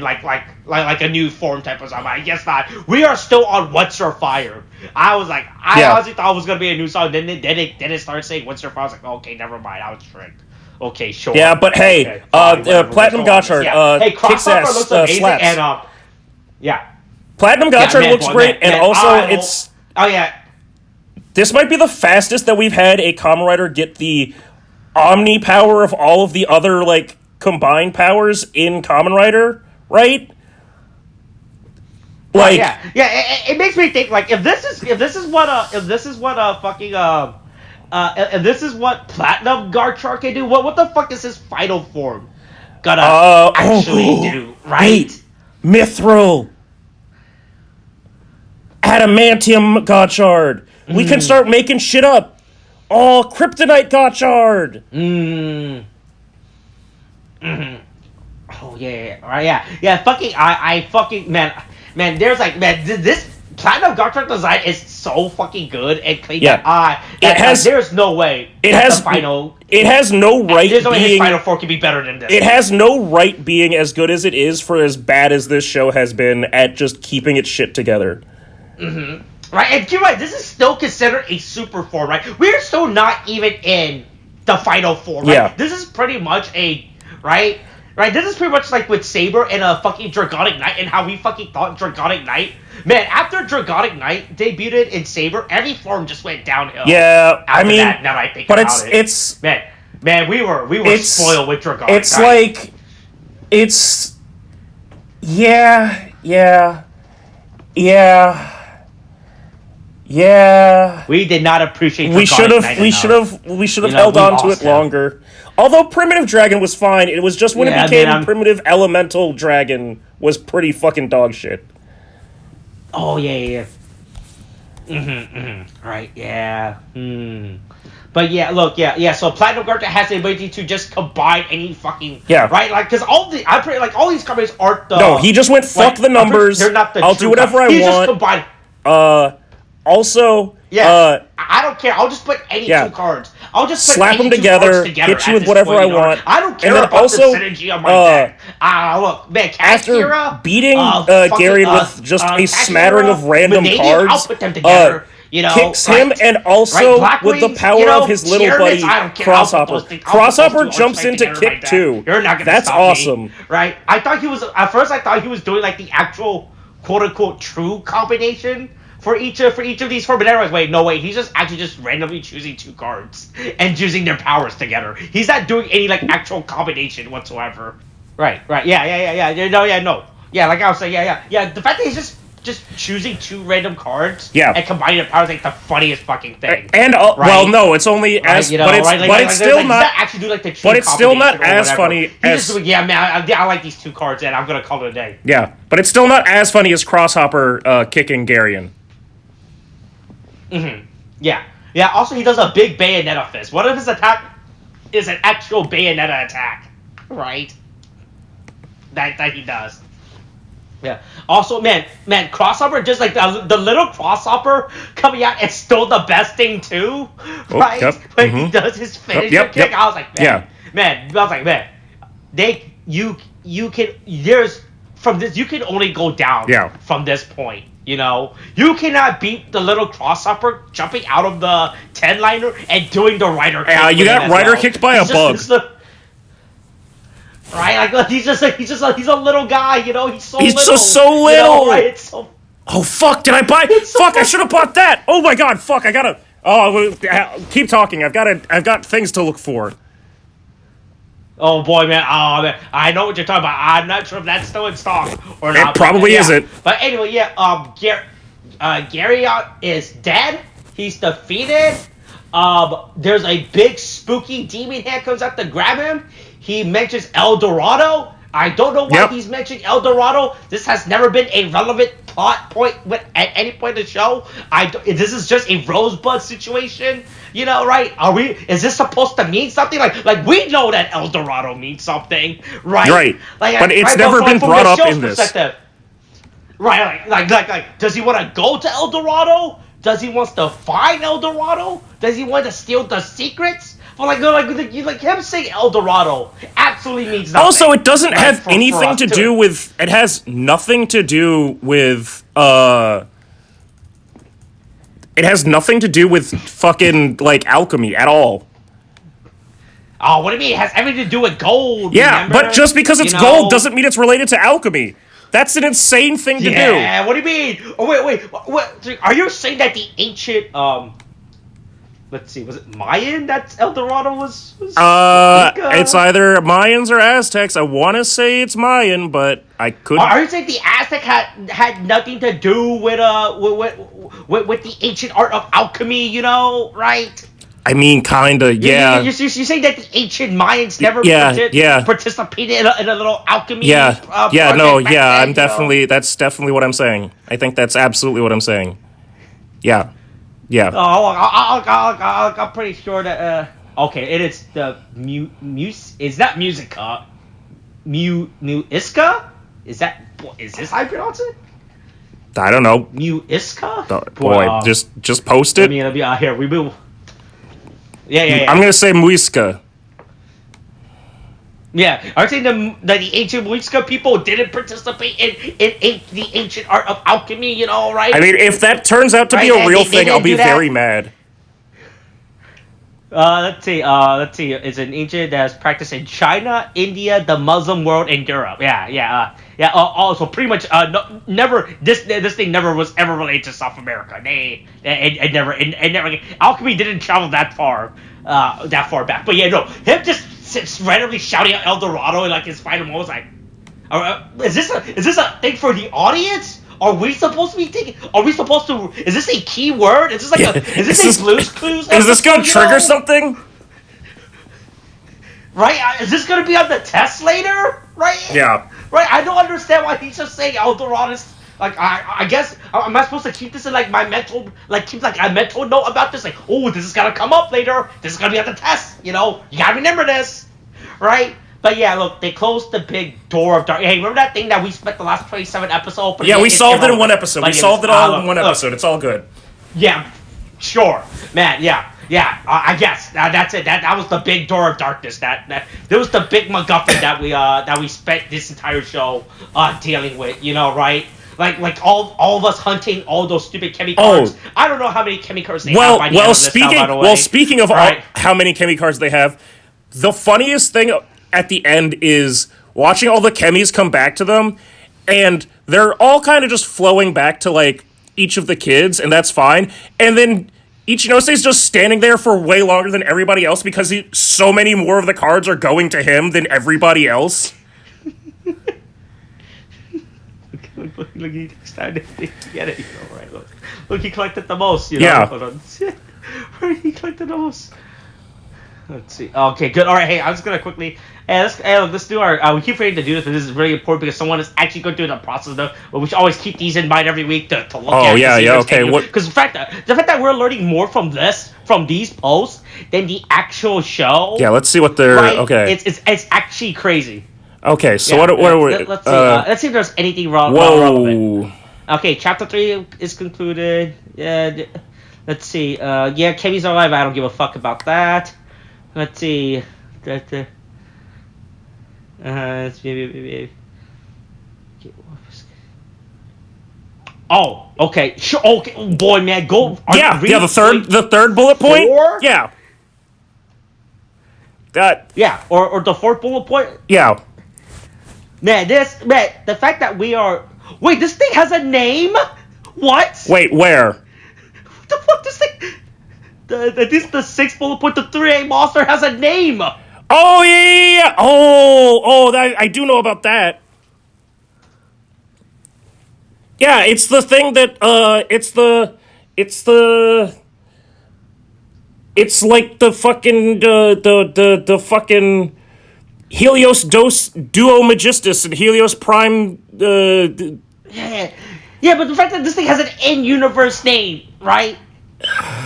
like a new form type of song. I guess not. We are still on What's Your Fire. I honestly thought it was gonna be a new song. Then it started saying What's Your Fire. I was like, okay, never mind. I was tricked. Okay, sure. Yeah, but hey, Platinum Gotchard, kicks ass, looks amazing, slaps. and yeah. Platinum Gotchard looks great, and also it's. Oh yeah. This might be the fastest that we've had a Kamen Rider get the omni power of all of the other combined powers in Kamen Rider, right? It makes me think if this is what Platinum Gotchard can do, what the fuck is his final form gonna actually do, right? Wait, Mithril. adamantium Gotchard. We can start making shit up. Oh, kryptonite Gotchard. Oh yeah, right, yeah. Fucking, I fucking man. There's like this Platinum Gotchard design is so fucking good and clean. Yeah. There's no way. It has the final. It has no right. There's no way his final four can be better than this. It has no right being as good as it is for as bad as this show has been at just keeping its shit together. Right, and you're right. This is still considered a super form, right? We're still not even in the final four, right? Yeah. This is pretty much a right. This is pretty much like with Saber and a fucking Dragonic Knight and how we fucking thought Dragonic Knight. Man, after Dragonic Knight debuted in Saber, every form just went downhill. Yeah, I mean, now I think about it. It's man, we were spoiled with Dragonic Knight. It's like it's yeah. We did not appreciate Dragonic We should have Knight held we on to lost it longer. Although Primitive Dragon was fine, it was just when it became Primitive Elemental Dragon was pretty fucking dog shit. Oh yeah. Right, yeah. But yeah, look, so Platinum Gotchard has the ability to just combine any fucking right, like because all these companies aren't the. No, he just went fuck the numbers. They're not the. I'll do whatever I want. Just combined. Also, I don't care. I'll just put any two cards. I'll just put slap them together, hit you with whatever I want. I don't care about also, the synergy on my deck. Look, man, after beating Gary with just a smattering of random cards, I'll put them together. Kicks him, and also with the power of his little buddy Crosshopper. Crosshopper jumps in to kick too. You're not gonna That's stop awesome. Me, right? I thought he was at first. I thought he was doing like the actual quote unquote true combination. For each of these four, but anyways, he's just randomly choosing two cards and using their powers together. He's not doing any like actual combination whatsoever. Right, no. Yeah, like I was saying, yeah. The fact that he's just choosing two random cards and combining their powers is like the funniest fucking thing. And well, no, it's only as it's still not actually do like the true. But it's still not as funny as just doing, I like these two cards and I'm gonna call it a day. Yeah, but it's still not as funny as Crosshopper kicking Garion. Yeah. Also, he does a big Bayonetta fist. What if his attack is an actual Bayonetta attack? Right. That he does. Yeah. Also, man, Crosshopper, just like the little Crosshopper coming out, it's still the best thing too, right? When he does his finisher kick, I was like, you can only go down from this point. You cannot beat the little Crosshopper jumping out of the 10-liner and doing the Rider kick. Yeah, you got Rider kicked by a bug. Right? Like he's a little guy, He's so little. Just so little. Right? Oh fuck! Did I buy? Fuck! I should have bought that. Oh my god! Fuck! I gotta. Oh, keep talking. I've got things to look for. Oh boy, man! Oh man, I know what you're talking about. I'm not sure if that's still in stock or not. It probably isn't. But anyway, Gary is dead. He's defeated. There's a big spooky demon hand comes out to grab him. He mentions El Dorado. I don't know why he's mentioning El Dorado. This has never been a relevant plot point at any point in the show. This is just a Rosebud situation. Right? Is this supposed to mean something? Like we know that El Dorado means something, right? Right. But it's never been brought up in this. Right, like, does he want to go to El Dorado? Does he want to find El Dorado? Does he want to steal the secrets? Well, like him saying El Dorado absolutely means nothing. Also, it doesn't have anything to do with. It has nothing to do with. It has nothing to do with fucking like alchemy at all. Oh, what do you mean? It has everything to do with gold. Yeah, remember? but just because it's gold doesn't mean it's related to alchemy. That's an insane thing to do. Yeah, what do you mean? Oh, wait. What? Are you saying that the ancient, let's see, was it Mayan that El Dorado was it's either Mayans or Aztecs. I want to say it's Mayan, but I could. Are you saying the Aztec had nothing to do with the ancient art of alchemy, right? I mean, kinda, yeah. You say that the ancient Mayans never participated in a little alchemy project back then, that's definitely what I'm saying. I think that's absolutely what I'm saying. Yeah. I'm pretty sure that, okay, it is the is that Musica? Muisca? Is this how you pronounce it? I don't know. Muisca? Boy, just post it. Let me here, we will. Yeah. I'm gonna say Muisca. Yeah, are you saying that the ancient Muisca people didn't participate in the ancient art of alchemy, you know, right? I mean, if that turns out to be a real thing, I'll be very mad. Let's see. It's an ancient that's practiced in China, India, the Muslim world, and Europe. Yeah. Also, pretty much, never. This thing never was ever related to South America. It never. Alchemy didn't travel that far back. But yeah, no, him just randomly shouting out El Dorado in like his final moments, like, is this a thing for the audience? Are we supposed to be thinking? Is this a key word? Is this like is this a Blue's Clues? Is this gonna trigger something? Right? Is this gonna be on the test later? Right? Yeah. Right? I don't understand why he's just saying El Dorado. Like, I guess, am I supposed to keep this in like my mental, like keep like a mental note about this? Like, oh, this is gonna come up later. This is gonna be on the test. You know, you gotta remember this, right? But yeah, look, they closed the big door of dark. Hey, remember that thing that we spent the last 27 episodes? Yeah, we solved it in one episode. We solved it all in one episode. It's all good. Yeah, sure, man. Yeah. I guess that's it. That was the big door of darkness. That was the big MacGuffin that we spent this entire show dealing with. You know, right? Like all of us hunting all those stupid Chemi cards. I don't know how many Chemi cards they have by the end of this now, by the way. Well, speaking of how many Chemi cards they have, the funniest thing at the end is watching all the Chemis come back to them, and they're all kind of just flowing back to like each of the kids, and that's fine. And then Ichinose's just standing there for way longer than everybody else because so many more of the cards are going to him than everybody else. Look, he started to get it, you know, right? Look, he collected the most, you know. Yeah. Hold on. He collected the most. Let's see. Okay, good. All right, hey, I'm just gonna quickly. Let's do our. We keep forgetting to do this, but this is really important because someone is actually going through the process. But we should always keep these in mind every week to look at. Oh yeah, okay. Because the fact that we're learning more from these posts than the actual show. Yeah, let's see what they're. Right? Okay. It's actually crazy. Okay, so what are we? Let's see. Let's see if there's anything wrong. Relevant. Okay, chapter 3 is concluded. Yeah. Let's see. Yeah, Kemi's alive. I don't give a fuck about that. Let's see. Oh, okay. Sure. Okay, oh, boy, man, go. The third bullet point. 4? Yeah. Yeah, or the 4th bullet point. Yeah. Man, the fact that we are. Wait, this thing has a name. What? Wait, where? What the fuck? This thing. This the 6th bullet point. The 3A monster has a name. Oh yeah. Oh, I do know about that. Yeah, it's the thing that it's like the fucking the fucking Helios Duo Magistus and Helios Prime. Yeah, but the fact that this thing has an in-universe name, right?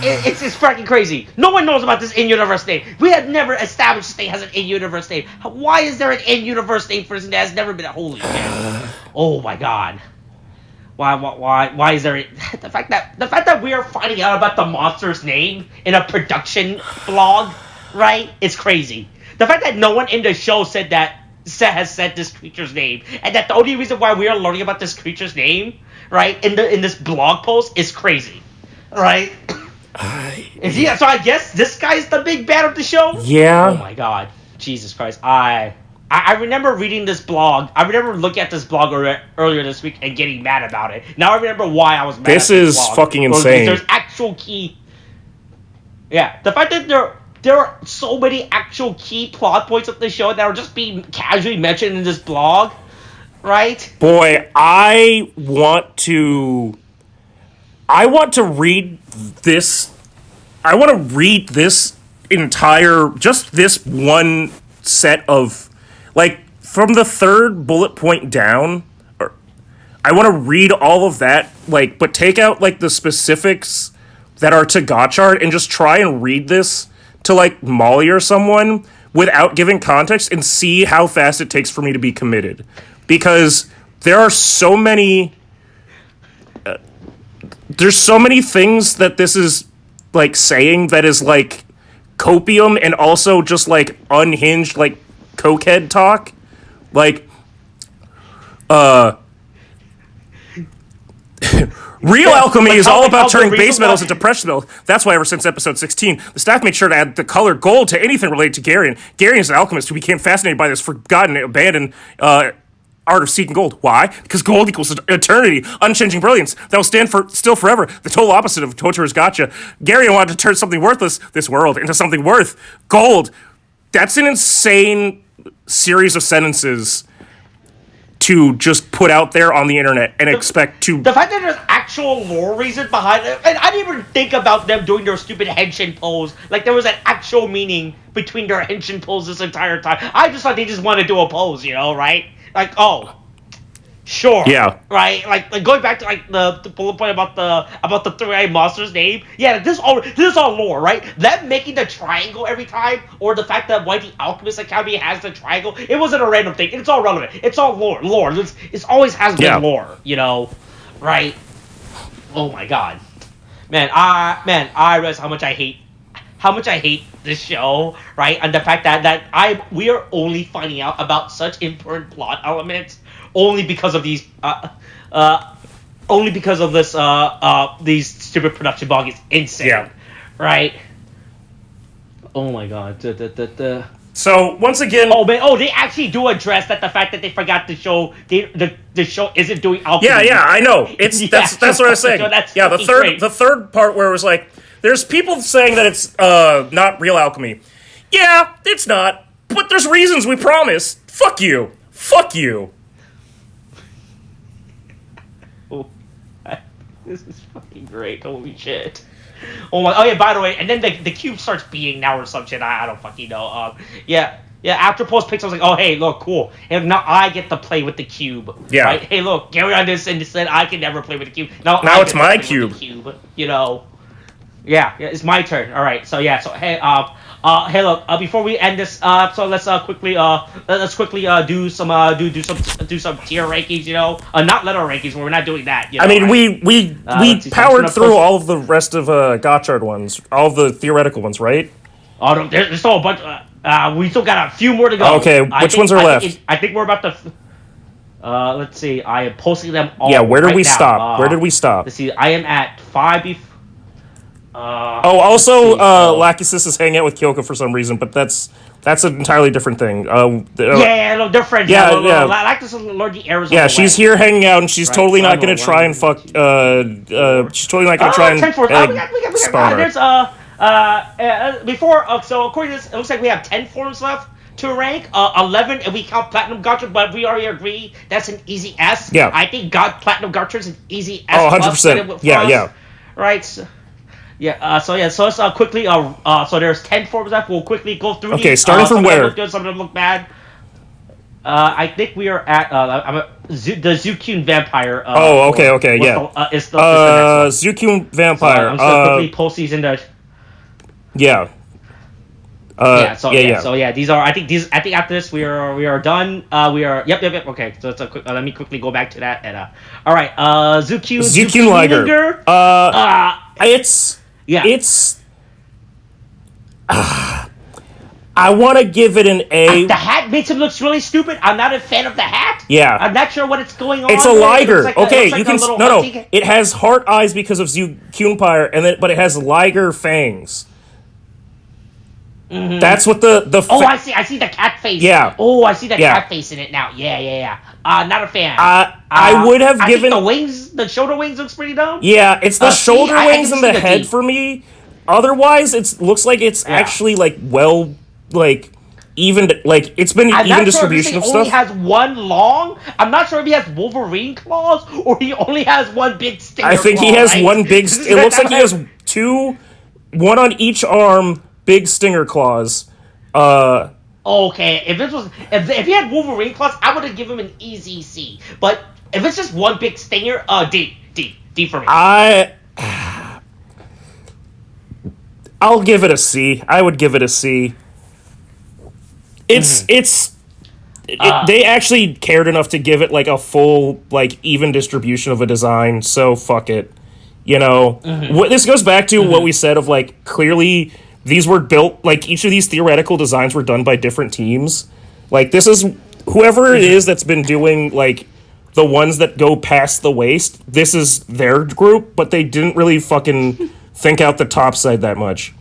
It's fucking crazy. No one knows about this in-universe name. We have never established this thing has an in-universe name. Why is there an in-universe name for something that has never been a holy shit? Oh my god. Why is there the fact that we are finding out about the monster's name in a production blog, right? It's crazy. The fact that no one in the show has said this creature's name, and that the only reason why we are learning about this creature's name, right, in this blog post is crazy. Right? So I guess this guy's the big bad of the show? Yeah. Oh my god. Jesus Christ. I remember reading this blog. I remember looking at this blog earlier this week and getting mad about it. Now I remember why I was mad this at this is blog. Fucking insane. There's actual key... Yeah. The fact that there are so many actual key plot points of the show that are just being casually mentioned in this blog, right? Boy, I want to read this I want to read this just this one set of, like, from the third bullet point down. I want to read all of that, like, but take out, like, the specifics that are to Gotchard and just try and read this to, like, Molly or someone without giving context and see how fast it takes for me to be committed. Because there are so many... there's so many things that this is, like, saying that is, like, copium and also just, like, unhinged, like, cokehead talk. Like, real alchemy is all about turning base metals into precious metals. That's why ever since episode 16, the staff made sure to add the color gold to anything related to Garion. Garion is an alchemist who became fascinated by this forgotten, abandoned art of seeking gold. Why? Because gold equals eternity, unchanging brilliance. That will stand for still forever. The total opposite of Totoro's gotcha. Garion wanted to turn something worthless, this world, into something worth. Gold. That's an insane series of sentences to just put out there on the internet and expect to... The fact that there's actual lore reason behind it, and I didn't even think about them doing their stupid henshin pose. Like, there was an actual meaning between their henshin pose this entire time. I just thought they just want to do a pose, you know, right? Like, oh, sure. Yeah. Right? Like going back to, like, the bullet point about the three-eyed monster's name. Yeah, this is all lore, right? Them making the triangle every time, or the fact that why the Alchemist Academy has the triangle, it wasn't a random thing. It's all relevant. It's all lore. It's always has been lore, you know? Right? Oh my god. Man, I realize how much I hate this show, right? And the fact that we are only finding out about such important plot elements only because of these these stupid production bug is insane, right? Oh my god. So once again, they actually do address that the fact that they forgot to show the show isn't doing alchemy. Yeah, I know. That's what I was saying. The third part where it was like, there's people saying that it's not real alchemy. Yeah, it's not. But there's reasons, we promise. Fuck you. Oh, this is fucking great. Holy shit. Oh yeah, by the way, and then the cube starts beating now or some shit. I don't fucking know. Yeah, after post picks, I was like, oh, hey, look, cool. And now I get to play with the cube. Yeah. Right? Hey, look, Gary on this and said I can never play with the cube. Now it's my cube. You know. Yeah, it's my turn. All right. So hey, hey, look. Before we end this, so let's quickly do some tier rankings. You know, not letter rankings. We're not doing that. You know, I mean, we powered through all of the rest of Gotchard ones, all of the theoretical ones, right? Oh, no, there's still a bunch. We still got a few more to go. Okay, which ones are left? I think we're about to. Let's see. I am posting them all. Yeah, where did we stop? Where did we stop? Let's see. I am at 5. Lachesis is hanging out with Kyoko for some reason, but that's an entirely different thing. No, they're friends. Yeah. Lachesis is allergic Arizona. Yeah, she's here hanging out, and she's totally not going to try and fuck. She's totally not going to try and. There's so according to this, it looks like we have 10 forms left to rank. 11, and we count Platinum Gotchard, but we already agree that's an easy S. Yeah. I think Platinum Gotchard is an easy S. Oh, 100%. Yeah. Right. So let's quickly. So there's 10 forms left. We'll quickly go through. Okay, these. starting from where? Some of them look good, some of them look bad. I think we are at the Zukun Vampire. Okay, yeah. Is the next one. Zukun Vampire. So I'm just gonna quickly post these in the. Yeah. These are. I think after this we are done. We are. Yep. Okay. So it's a quick. Let me quickly go back to that. And all right. Zukun Liger. It's. I want to give it an A. The hat makes him look really stupid. I'm not a fan of the hat. Yeah. I'm not sure what it's going on. It's a Liger. You can no. It has heart eyes because of Zukun but it has Liger fangs. Mm-hmm. That's what the. I see the cat face. Yeah. Oh, I see the cat face in it now. Yeah. Not a fan. I would have given the wings. The shoulder wings looks pretty dumb. Yeah, it's the shoulder wings and the head for me. Otherwise, it looks like it's actually even it's been even distribution of stuff. Only has one long. I'm not sure if he has Wolverine claws or he only has one big stinger. I think he has one big. It looks like he has two one on each arm, big stinger claws. Okay, if he had Wolverine claws, I would have given him an easy C. But if it's just one big stinger, D for me. I'll give it a C. I would give it a C. They actually cared enough to give it like a full, like, even distribution of a design, so fuck it. You know, this goes back to what we said of, like, clearly these were built, like, each of these theoretical designs were done by different teams. Like, this is, whoever it is that's been doing, like, the ones that go past the waist, this is their group, but they didn't really fucking think out the top side that much.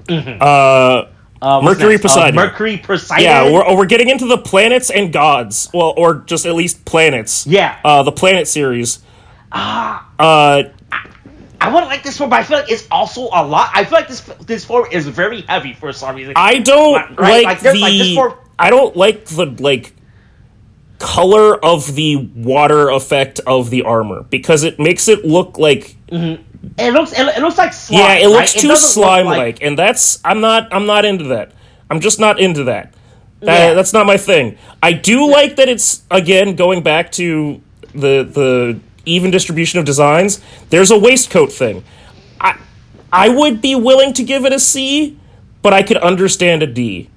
Mercury Poseidon. Mercury Poseidon. Yeah, we're getting into the planets and gods. Well, or just at least planets. Yeah. The planet series. I would like this one, but I feel like it's also a lot. I feel like this form is very heavy for some reason. I don't like the color of the water effect of the armor because it makes it look like. It looks like slime. Yeah, it looks right? too slime-like, and that's I'm not into that. I'm just not into that. That's not my thing. I do like that it's, again, going back to the even distribution of designs. There's a waistcoat thing. I would be willing to give it a C, but I could understand a D.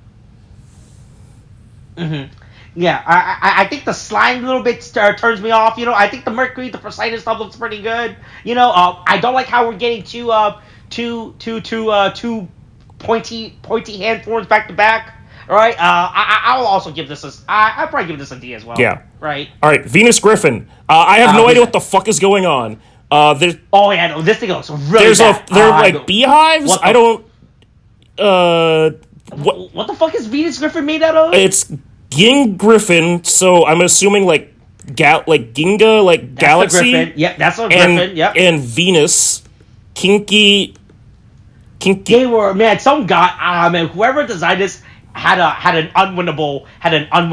Yeah, I think the slime a little bit turns me off. You know, I think the Mercury, the Poseidon stuff looks pretty good. You know, I don't like how we're getting two pointy hand forms back to back. All right, I'll also give this I'll probably give this a D as well. Yeah. Right. All right, Venus Griffin. I have no idea what the fuck is going on. This thing looks really bad. They're like beehives. I don't. What the fuck is Venus Griffin made out of? It's Ging Griffin, so I'm assuming like Ginga, like that's galaxy. Griffin. Yep, that's a Griffin. Yep. And Venus, Kinky. They were, man. Some guy, man, whoever designed this had an unwinnable.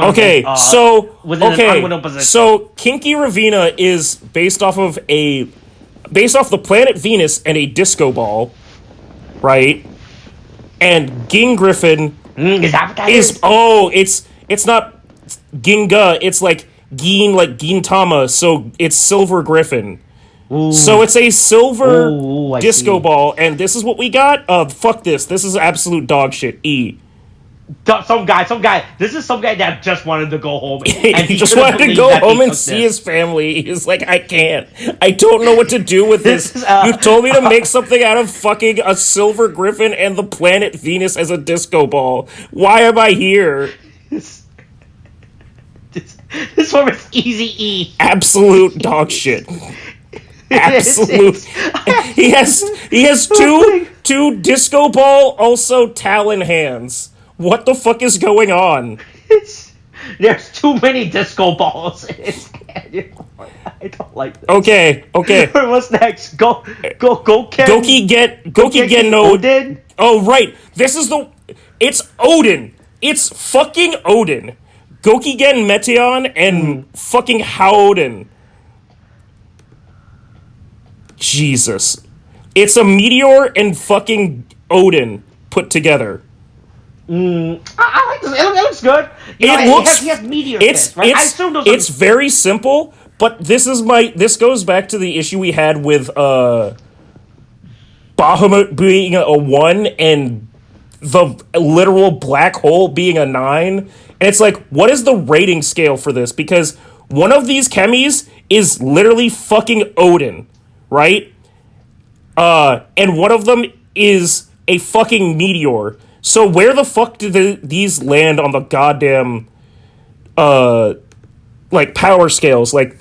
Okay, so was in an unwinnable position. So Kinky Ravina is based off the planet Venus and a disco ball, right? And Ging Griffin is that what that is? It's not Ginga, it's like Gin, like Gintama, so it's Silver Griffin. Ooh. So it's a silver disco see. ball, and this is what we got? Fuck this. This is absolute dog shit. E. Some guy. This is some guy that just wanted to go home. And he just wanted to go home and see his family. He's like, I can't. I don't know what to do with this. You told me to make something out of fucking a silver griffin and the planet Venus as a disco ball. Why am I here? This one is easy E. Absolute dog shit. Absolute. He has two disco ball, also talon hands. What the fuck is going on? There's too many disco balls. I don't like this. Okay. What's next? Goki get no. Odin? Oh right, it's Odin. It's fucking Odin. Gokigen Meteon and fucking Howden. Jesus. It's a meteor and fucking Odin put together. I like this. It looks good. He has meteor fists, right? I assume those it's very simple, but this goes back to the issue we had with Bahamut being a 1 and the literal black hole being a 9. And it's like, what is the rating scale for this? Because one of these chemis is literally fucking Odin, right? And one of them is a fucking meteor. So where the fuck do these land on the goddamn, like, power scales? Like,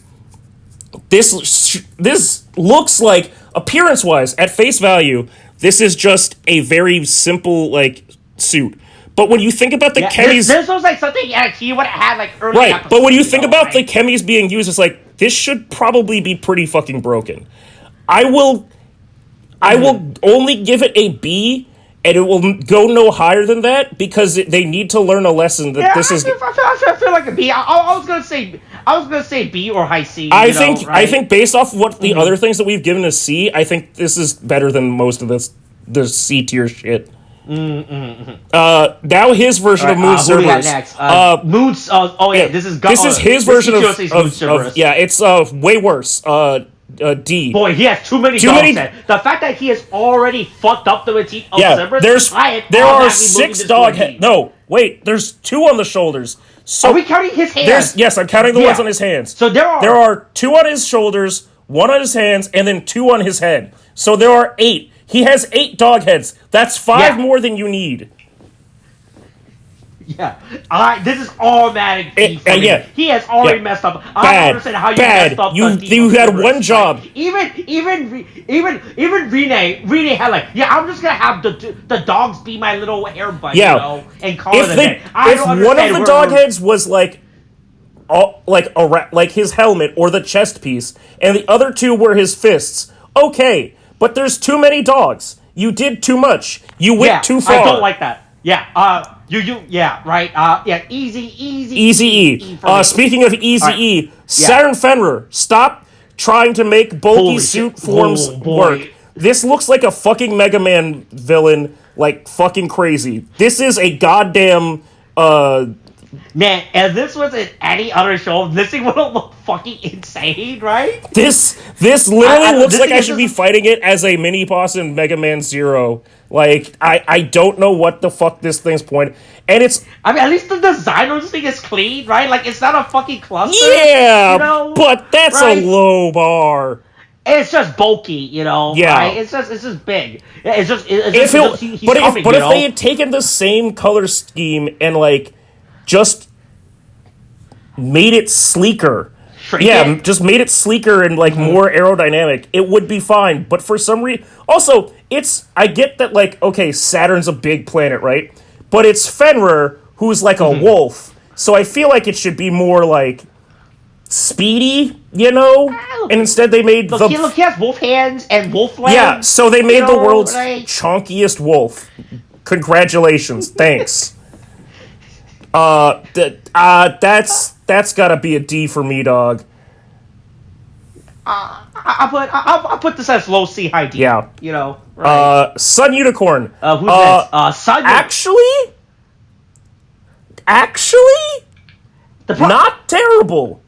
this looks like, appearance-wise, at face value, this is just a very simple, like, suit. But when you think about the chemis... This was like something he would have had, like, early right, episodes, but when you think about the chemis being used, it's like, this should probably be pretty fucking broken. I will only give it a B, and it will go no higher than that, because they need to learn a lesson that this is... I feel like a B. I was going to say... I was gonna say B or high C. I think based off what the other things that we've given a C, I think this is better than most of the C tier shit. Now his version of Moon Cerberus. Moon's. This is his version of it's way worse. D. Boy, he has too many dogs. The fact that he has already fucked up the motif of Cerberus. There are 6 dog heads. No, wait. There's 2 on the shoulders. So are we counting his hands? Yes, I'm counting the ones on his hands. So there are 2 on his shoulders, 1 on his hands, and then 2 on his head. So there are 8. He has 8 dog heads. That's 5 more than you need. Yeah. This is automatic B for me. He has already messed up. I don't understand how you messed up. You had one job. Even Rene had like, I'm just gonna have the dogs be my little hair bud, and call it a day. If one of the dog heads was like his helmet or the chest piece, and the other 2 were his fists, okay. But there's too many dogs. You did too much. You went too far. I don't like that. Easy E. Speaking of Easy E, Saturn Fenrir, stop trying to make bulky suit forms work. This looks like a fucking Mega Man villain, like fucking crazy. This is a goddamn Man, if this was in any other show, this thing would have looked fucking insane, right? This literally looks like I should be fighting it as a mini boss in Mega Man Zero. Like, I don't know what the fuck this thing's point. And it's... I mean, at least the design of this thing is clean, right? Like, it's not a fucking cluster. Yeah, but that's a low bar. It's just bulky, Yeah. Right? It's just big. If they had taken the same color scheme and, like, just made it sleeker. Just made it sleeker and like more aerodynamic. It would be fine, but for some reason, also I get that like Saturn's a big planet, right? But it's Fenrir who's like a wolf, so I feel like it should be more like speedy, And instead they made he has wolf hands and wolf legs. Yeah, so they made the world's chunkiest wolf. Congratulations, thanks. That's gotta be a D for me, dog. I'll put this as low C, high D. Yeah. Right. Sun Unicorn. Who's next? Sun. Actually, not terrible.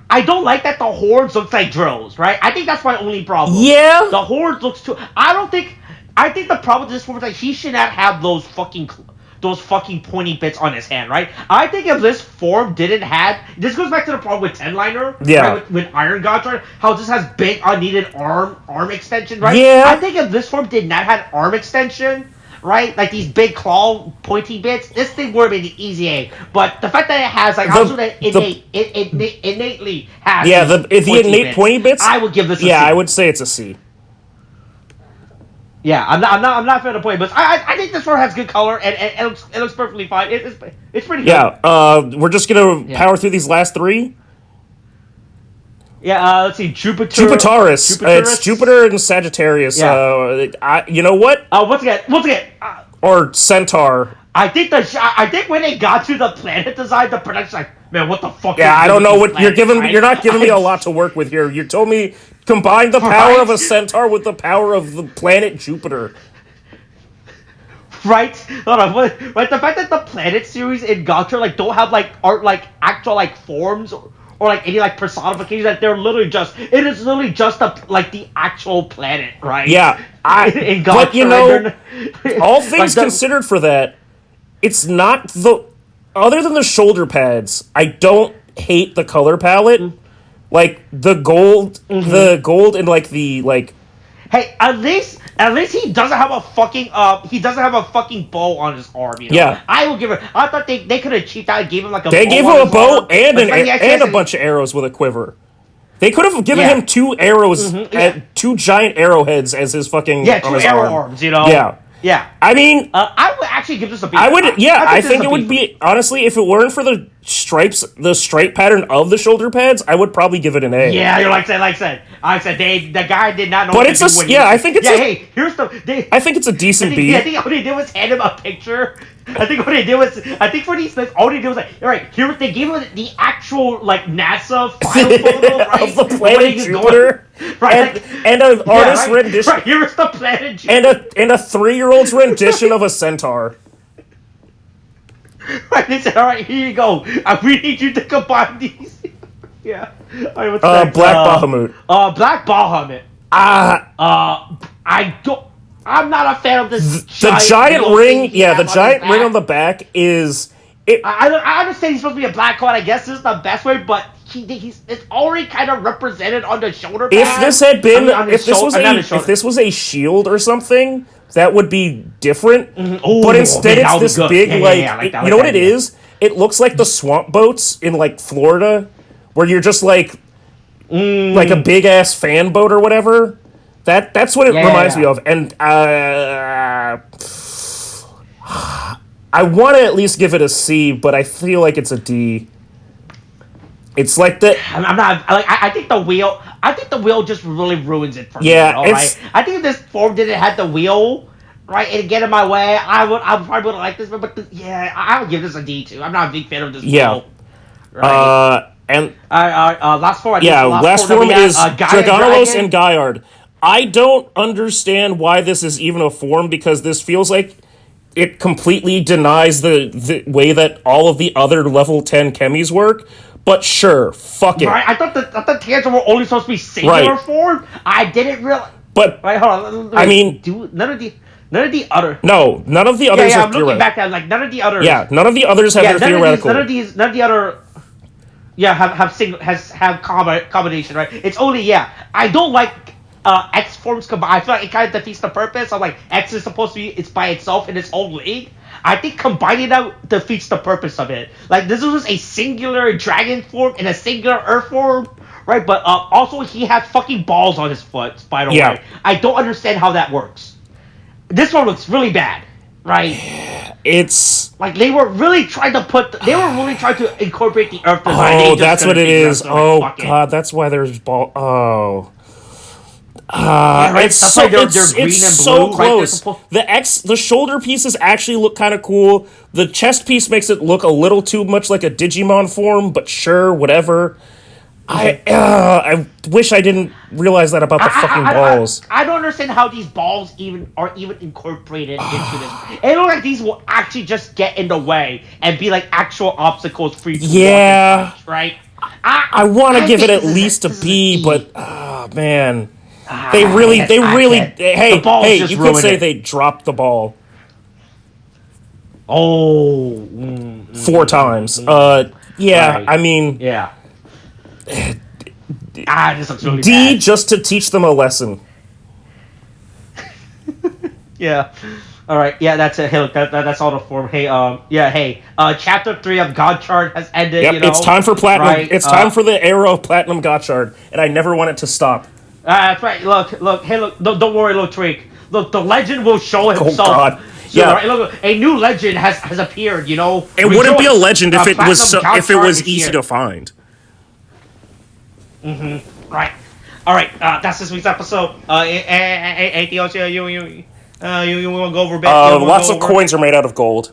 I don't like that the horns looks like drills, right? I think that's my only problem. Yeah. The horns looks too. I think the problem with this form is like he should not have those fucking pointy bits on his hand, right? I think if this form didn't have... This goes back to the problem with Tenliner, right? With Iron Gotchard, how this has big unneeded arm extension, right? Yeah. I think if this form did not have arm extension, right? Like these big claw pointy bits, this thing would have been an easy A. But the fact that it has, like, it innately has the innate pointy bits, I would give this a C. Yeah, I would say it's a C. Yeah, I'm not a fan of point, but I think this form has good color and it looks perfectly fine. It's pretty good. Yeah, we're just gonna power through these last 3. Yeah, let's see, Jupitaris. It's Jupiter and Sagittarius. Yeah. You know what? Once again. Or Centaur. I think when they got to the planet design, the production's like, man, what the fuck? Yeah, I don't know what you're giving. Right? You're not giving me a lot to work with here. You told me combine the power of a centaur with the power of the planet Jupiter. Right? Hold on. Right? The fact that the planet series in Gotchard like don't have like art like actual like forms or like any like personifications, that they're literally just the actual planet, right? Yeah, in Gotchard, but all things considered for that, it's not other than the shoulder pads, I don't hate the color palette. Like the gold and like the like. Hey, at least he doesn't have a fucking bow on his arm. Yeah, I will give it. I thought they could have cheaped out and gave him like a. They gave him a bow and a bunch of arrows with a quiver. They could have given him 2 arrows, 2 giant arrows as his fucking 2 arrow arms. Yeah. I mean, I would actually give this a B. I would. Yeah, I think it would be, honestly, if it weren't for the stripe pattern of the shoulder pads, I would probably give it an A. Yeah, you're like I said, the guy did not know. But I think it's. I think it's I think it's a decent B. I think all they did was hand him a picture. I think what they did was, I think for these things, all they did was like, all right, here they gave him the actual like NASA file photo, right? Of the planet Jupiter, right? and an artist's right? rendition. Right, here's the planet Jupiter. And a 3-year-old's rendition of a centaur. Right, they said, all right, here you go. We need you to combine these. Yeah. All right, what's Black next? Bahamut. Black Bahamut. I don't. I'm not a fan of this. The giant ring, the giant ring on the back is. I understand he's supposed to be a black card. I guess this is the best way, but it's already kind of represented on the shoulder pad. If this had been, if this was a shield or something, that would be different. Oh, but instead, okay, it's this good. big you know what it is? It looks like the swamp boats in like Florida, where you're just like a big ass fan boat or whatever. That's what it reminds me of, and I want to at least give it a C, but I feel like it's a D. It's like the. I'm not. I think the wheel. I think the wheel just really ruins it for me. Yeah, right. I think if this form didn't have the wheel, right, and get in my way, I probably wouldn't like this. But I would give this a D too. I'm not a big fan of this wheel. Right. And last form. Last form is Draganos and Gaia. Gaiard. I don't understand why this is even a form, because this feels like it completely denies the way that all of the other level 10 chemis work. But sure, fuck it. Right, I thought the Tantra were only supposed to be singular form. I didn't realize. But right, hold on. I mean, none of the other. No, none of the others I'm are looking back at like none of the others. Yeah, none of the others have their theoretical. None of the other. Yeah, have combination, right? It's only I don't like X forms combined. I feel like it kind of defeats the purpose. I'm like, X is supposed to be it's by itself in its own league. I think combining that defeats the purpose of it. Like, this was a singular dragon form and a singular earth form, right? But also he has fucking balls on his foot, by the way. I don't understand how that works. This one looks really bad, right? It's like they were really trying to incorporate the earth design. Oh, that's what it is. Oh god, that's why there's ball. Oh. Right? It's so, it's green and so blue, close. Right? The shoulder pieces actually look kind of cool. The chest piece makes it look a little too much like a Digimon form, but sure, whatever. I wish I didn't realize that about the fucking balls. I don't understand how these balls are even incorporated into this. It looks like these will actually just get in the way and be like actual obstacles for you to walk and punch, right? I want to give it at least a B, but man. They really, hey, you could say they dropped the ball. Oh. 4 times. Right. I mean. Yeah. This looks really D, bad. just to teach them a lesson. Yeah. All right. Yeah, that's it. Hey, look, that's all the form. Hey, Chapter 3 of Gotchard has ended. Yep, you know, it's time for Platinum. Right? It's time for the era of Platinum Gotchard, and I never want it to stop. That's right. Look. Hey, look. Don't worry, look, Tariq. Look, the legend will show himself. Oh God. So, yeah. Right, look, a new legend has appeared. You know. It wouldn't be a legend if it was easy to find. Right. All right. That's this week's episode. Anything else? You want to go over a bit? Lots of coins are made out of gold.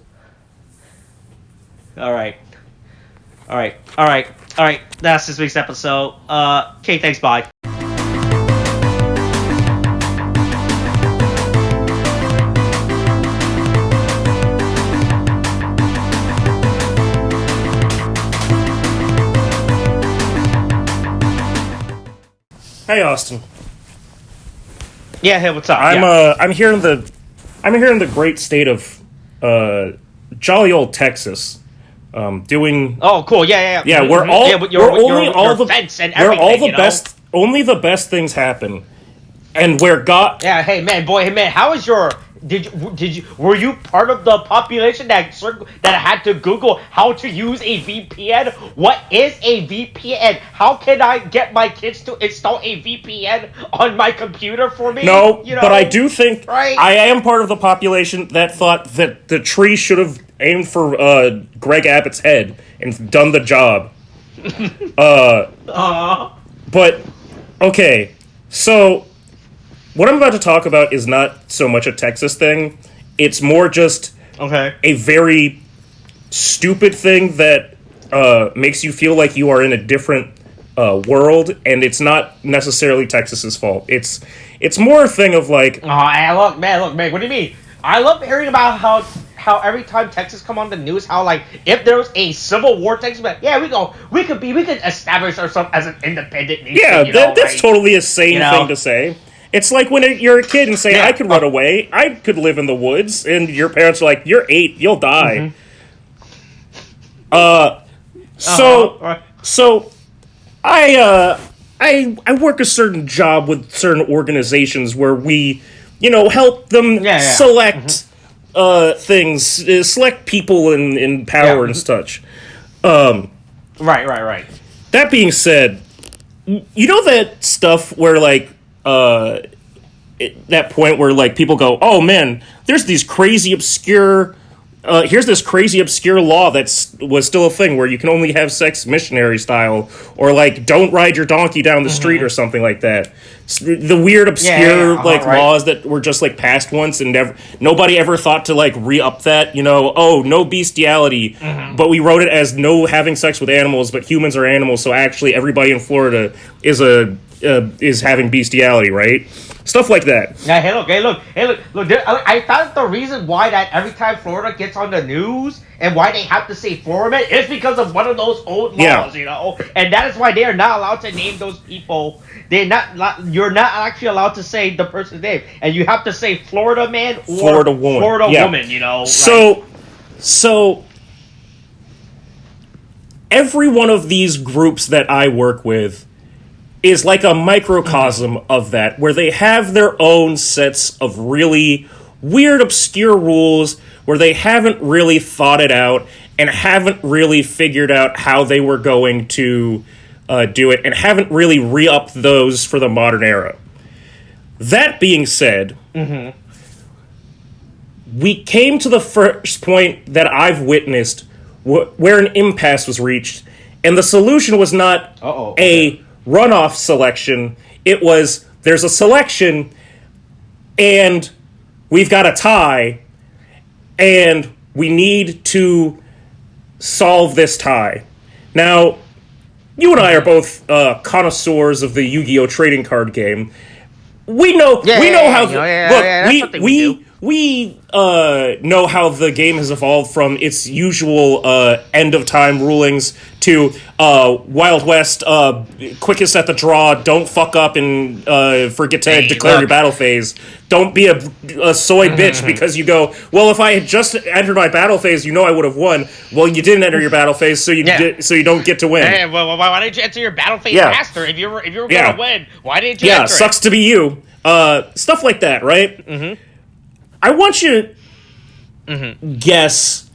All right. That's this week's episode. Okay, thanks. Bye. Hey, Austin. Yeah. Hey, what's up? I'm here in the great state of jolly old Texas. Doing. Oh, cool. Yeah. Yeah, where only the best things happen, and where God. Yeah. Hey, man. How is your? Were you part of the population that had to Google how to use a VPN? What is a VPN? How can I get my kids to install a VPN on my computer for me? No, but I do think I am part of the population that thought that the tree should have aimed for Greg Abbott's head and done the job. But okay, so. What I'm about to talk about is not so much a Texas thing. It's more just Okay. a very stupid thing that makes you feel like you are in a different world, and it's not necessarily Texas's fault. It's more a thing of like, look, man, what do you mean? I love hearing about how every time Texas come on the news, how like if there was a civil war, Texas, but yeah, we could establish ourselves as an independent nation. yeah, that's right? totally a sane thing to say. It's like when you're a kid and say, I could run away, I could live in the woods, and your parents are like, you're 8, you'll die. So I work a certain job with certain organizations where we, help them select things, select people in power and such. Right. That being said, that stuff where like that point where like people go, oh man, there's these crazy obscure. Here's this crazy obscure law was still a thing where you can only have sex missionary style, or like don't ride your donkey down the street or something like that. The weird obscure laws that were just like passed once and nobody ever thought to like re-up that. No bestiality, but we wrote it as no having sex with animals, but humans are animals, so actually everybody in Florida is having bestiality, right? Stuff like that. Yeah, hey look. I thought the reason why that every time Florida gets on the news and why they have to say Florida is because of one of those old laws, and that is why they are not allowed to name those people. You're not actually allowed to say the person's name, and you have to say Florida man or Florida woman. Woman. So every one of these groups that I work with is like a microcosm of that, where they have their own sets of really weird, obscure rules, where they haven't really thought it out and haven't really figured out how they were going to do it, and haven't really re-upped those for the modern era. That being said, we came to the first point that I've witnessed where an impasse was reached, and the solution was not a runoff selection. It was, there's a selection and we've got a tie and we need to solve this tie. Now, you and I are both connoisseurs of the Yu-Gi-Oh! Trading card game. We know how we know how the game has evolved from its usual end of time rulings to Wild West, quickest at the draw, don't fuck up and forget to declare your battle phase. Don't be a soy bitch because you go, well, if I had just entered my battle phase, I would have won. Well, you didn't enter your battle phase, so you don't get to win. Hey, well, why didn't you enter your battle phase faster? If you were going to win, why didn't you enter it? Sucks to be you. Stuff like that, right? I want you to guess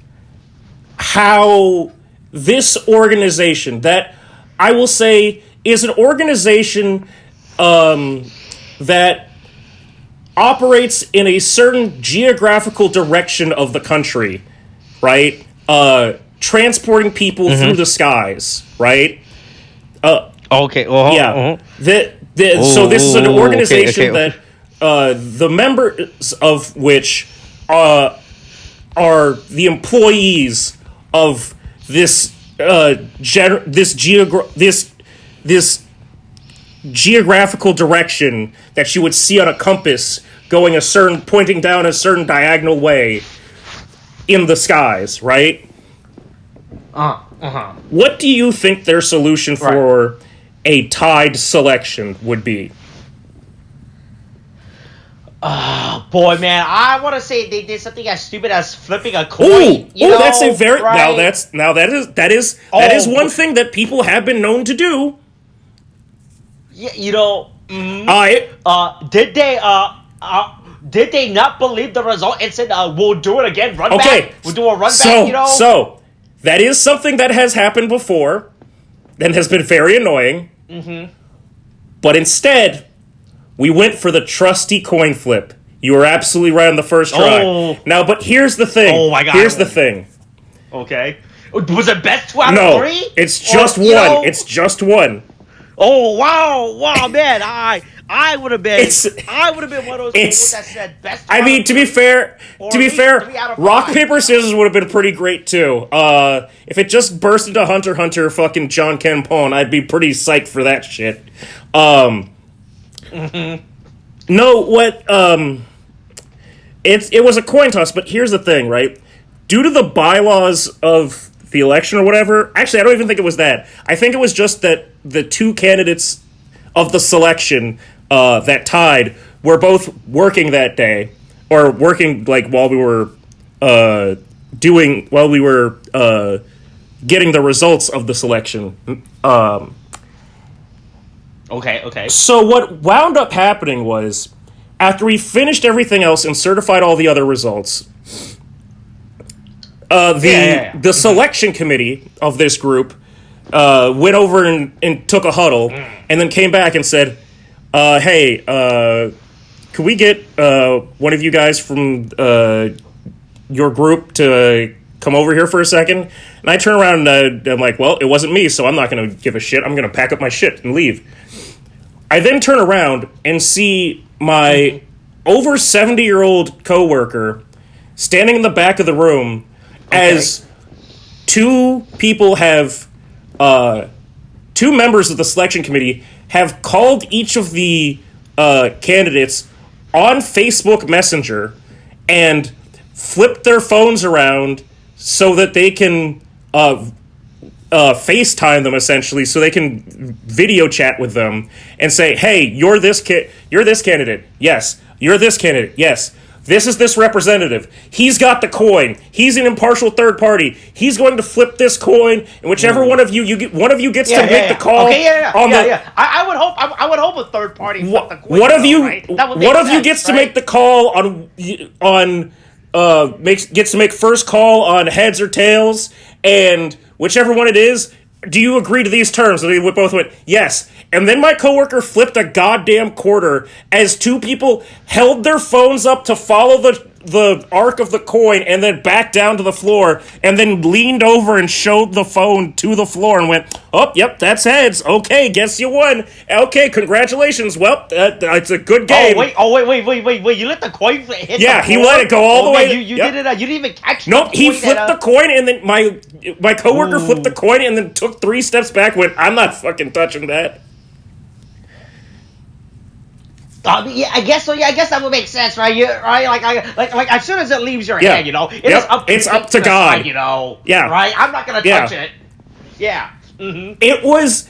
how this organization, that I will say is an organization that operates in a certain geographical direction of the country, right? Transporting people through the skies, right? Okay. Well, so this is an organization that the members of which are the employees of this geographical direction that you would see on a compass pointing down a certain diagonal way in the skies, right? What do you think their solution for a tied selection would be? Oh boy, man! I want to say they did something as stupid as flipping a coin. That's a very that is one thing that people have been known to do. Yeah, did they not believe the result and said, "We'll do it again, run back. We'll do a run back." So that is something that has happened before, and has been very annoying. But instead, we went for the trusty coin flip. You were absolutely right on the first try. Now, but here's the thing. Oh my god! Here's the thing. Okay, was it best 2 out of 3? It's just one. It's just one. Oh wow, man! I would have been It's- one of those people that said best. I mean, to be fair, Or at least 3 out of rock 5. paper scissors would have been pretty great too. If it just burst into Hunter x Hunter fucking John Ken Pon, I'd be pretty psyched for that shit. No, what it was a coin toss, but here's the thing, right? Due to the bylaws of the election or whatever, actually I don't even think it was that. I think it was just that the two candidates of the selection that tied were both working that day, or working like while we were getting the results of the selection. Okay. So what wound up happening was, after we finished everything else and certified all the other results, the selection committee of this group went over and took a huddle, and then came back and said, hey, could we get one of you guys from your group to come over here for a second? And I turn around and I'm like, well, it wasn't me, so I'm not going to give a shit. I'm going to pack up my shit and leave. I then turn around and see my over 70-year-old coworker standing in the back of the room as two members of the selection committee have called each of the candidates on Facebook Messenger and flipped their phones around so that they can FaceTime them, essentially, so they can video chat with them and say, hey, you're this candidate. Yes. You're this candidate. Yes. This is this representative. He's got the coin. He's an impartial third party. He's going to flip this coin, and whichever one of you gets to make the call. I would hope a third party flip the coin. One of you gets to make the call gets to make first call on heads or tails, and whichever one it is, do you agree to these terms? And they both went, yes. And then my coworker flipped a goddamn quarter as two people held their phones up to follow the arc of the coin and then back down to the floor, and then leaned over and showed the phone to the floor and went, oh, yep, that's heads. Okay, guess you won. Okay, congratulations. Well, it's a good game. Oh, wait. You let the coin hit Yeah, the he floor? let it go all the way. You didn't even catch Nope, the he coin. flipped the coin, and then my coworker flipped the coin and then took 3 steps back and went, I'm not fucking touching that. I guess so. Yeah, I guess that would make sense, right? Like as soon as it leaves your hand, it's up to God. Yeah. Right? I'm not gonna touch it. Yeah. Mm-hmm. It was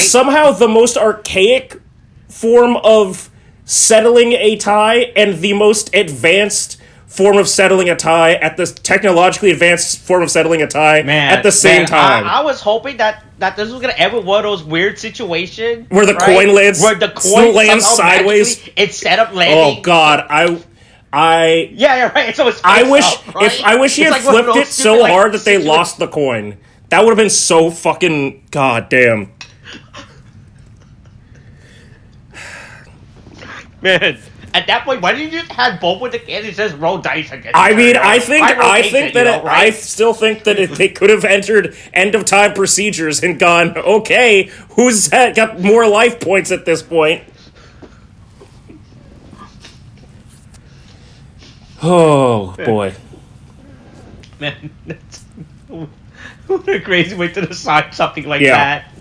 somehow the most archaic form of settling a tie and the most advanced form of settling a tie at the technologically advanced form of settling a tie at the same time. I was hoping that this was gonna ever one of those weird situations where the coin lands, where the coin lands sideways instead of landing. Oh God, yeah, right. So it's I wish he had flipped it so hard that they lost the coin. That would have been so fucking goddamn. Man. At that point, why didn't you just have both with the candidates just roll dice again? I mean, I still think that they could have entered end of time procedures and gone, okay, who's got more life points at this point? Oh boy, man, what a crazy way to decide something like that.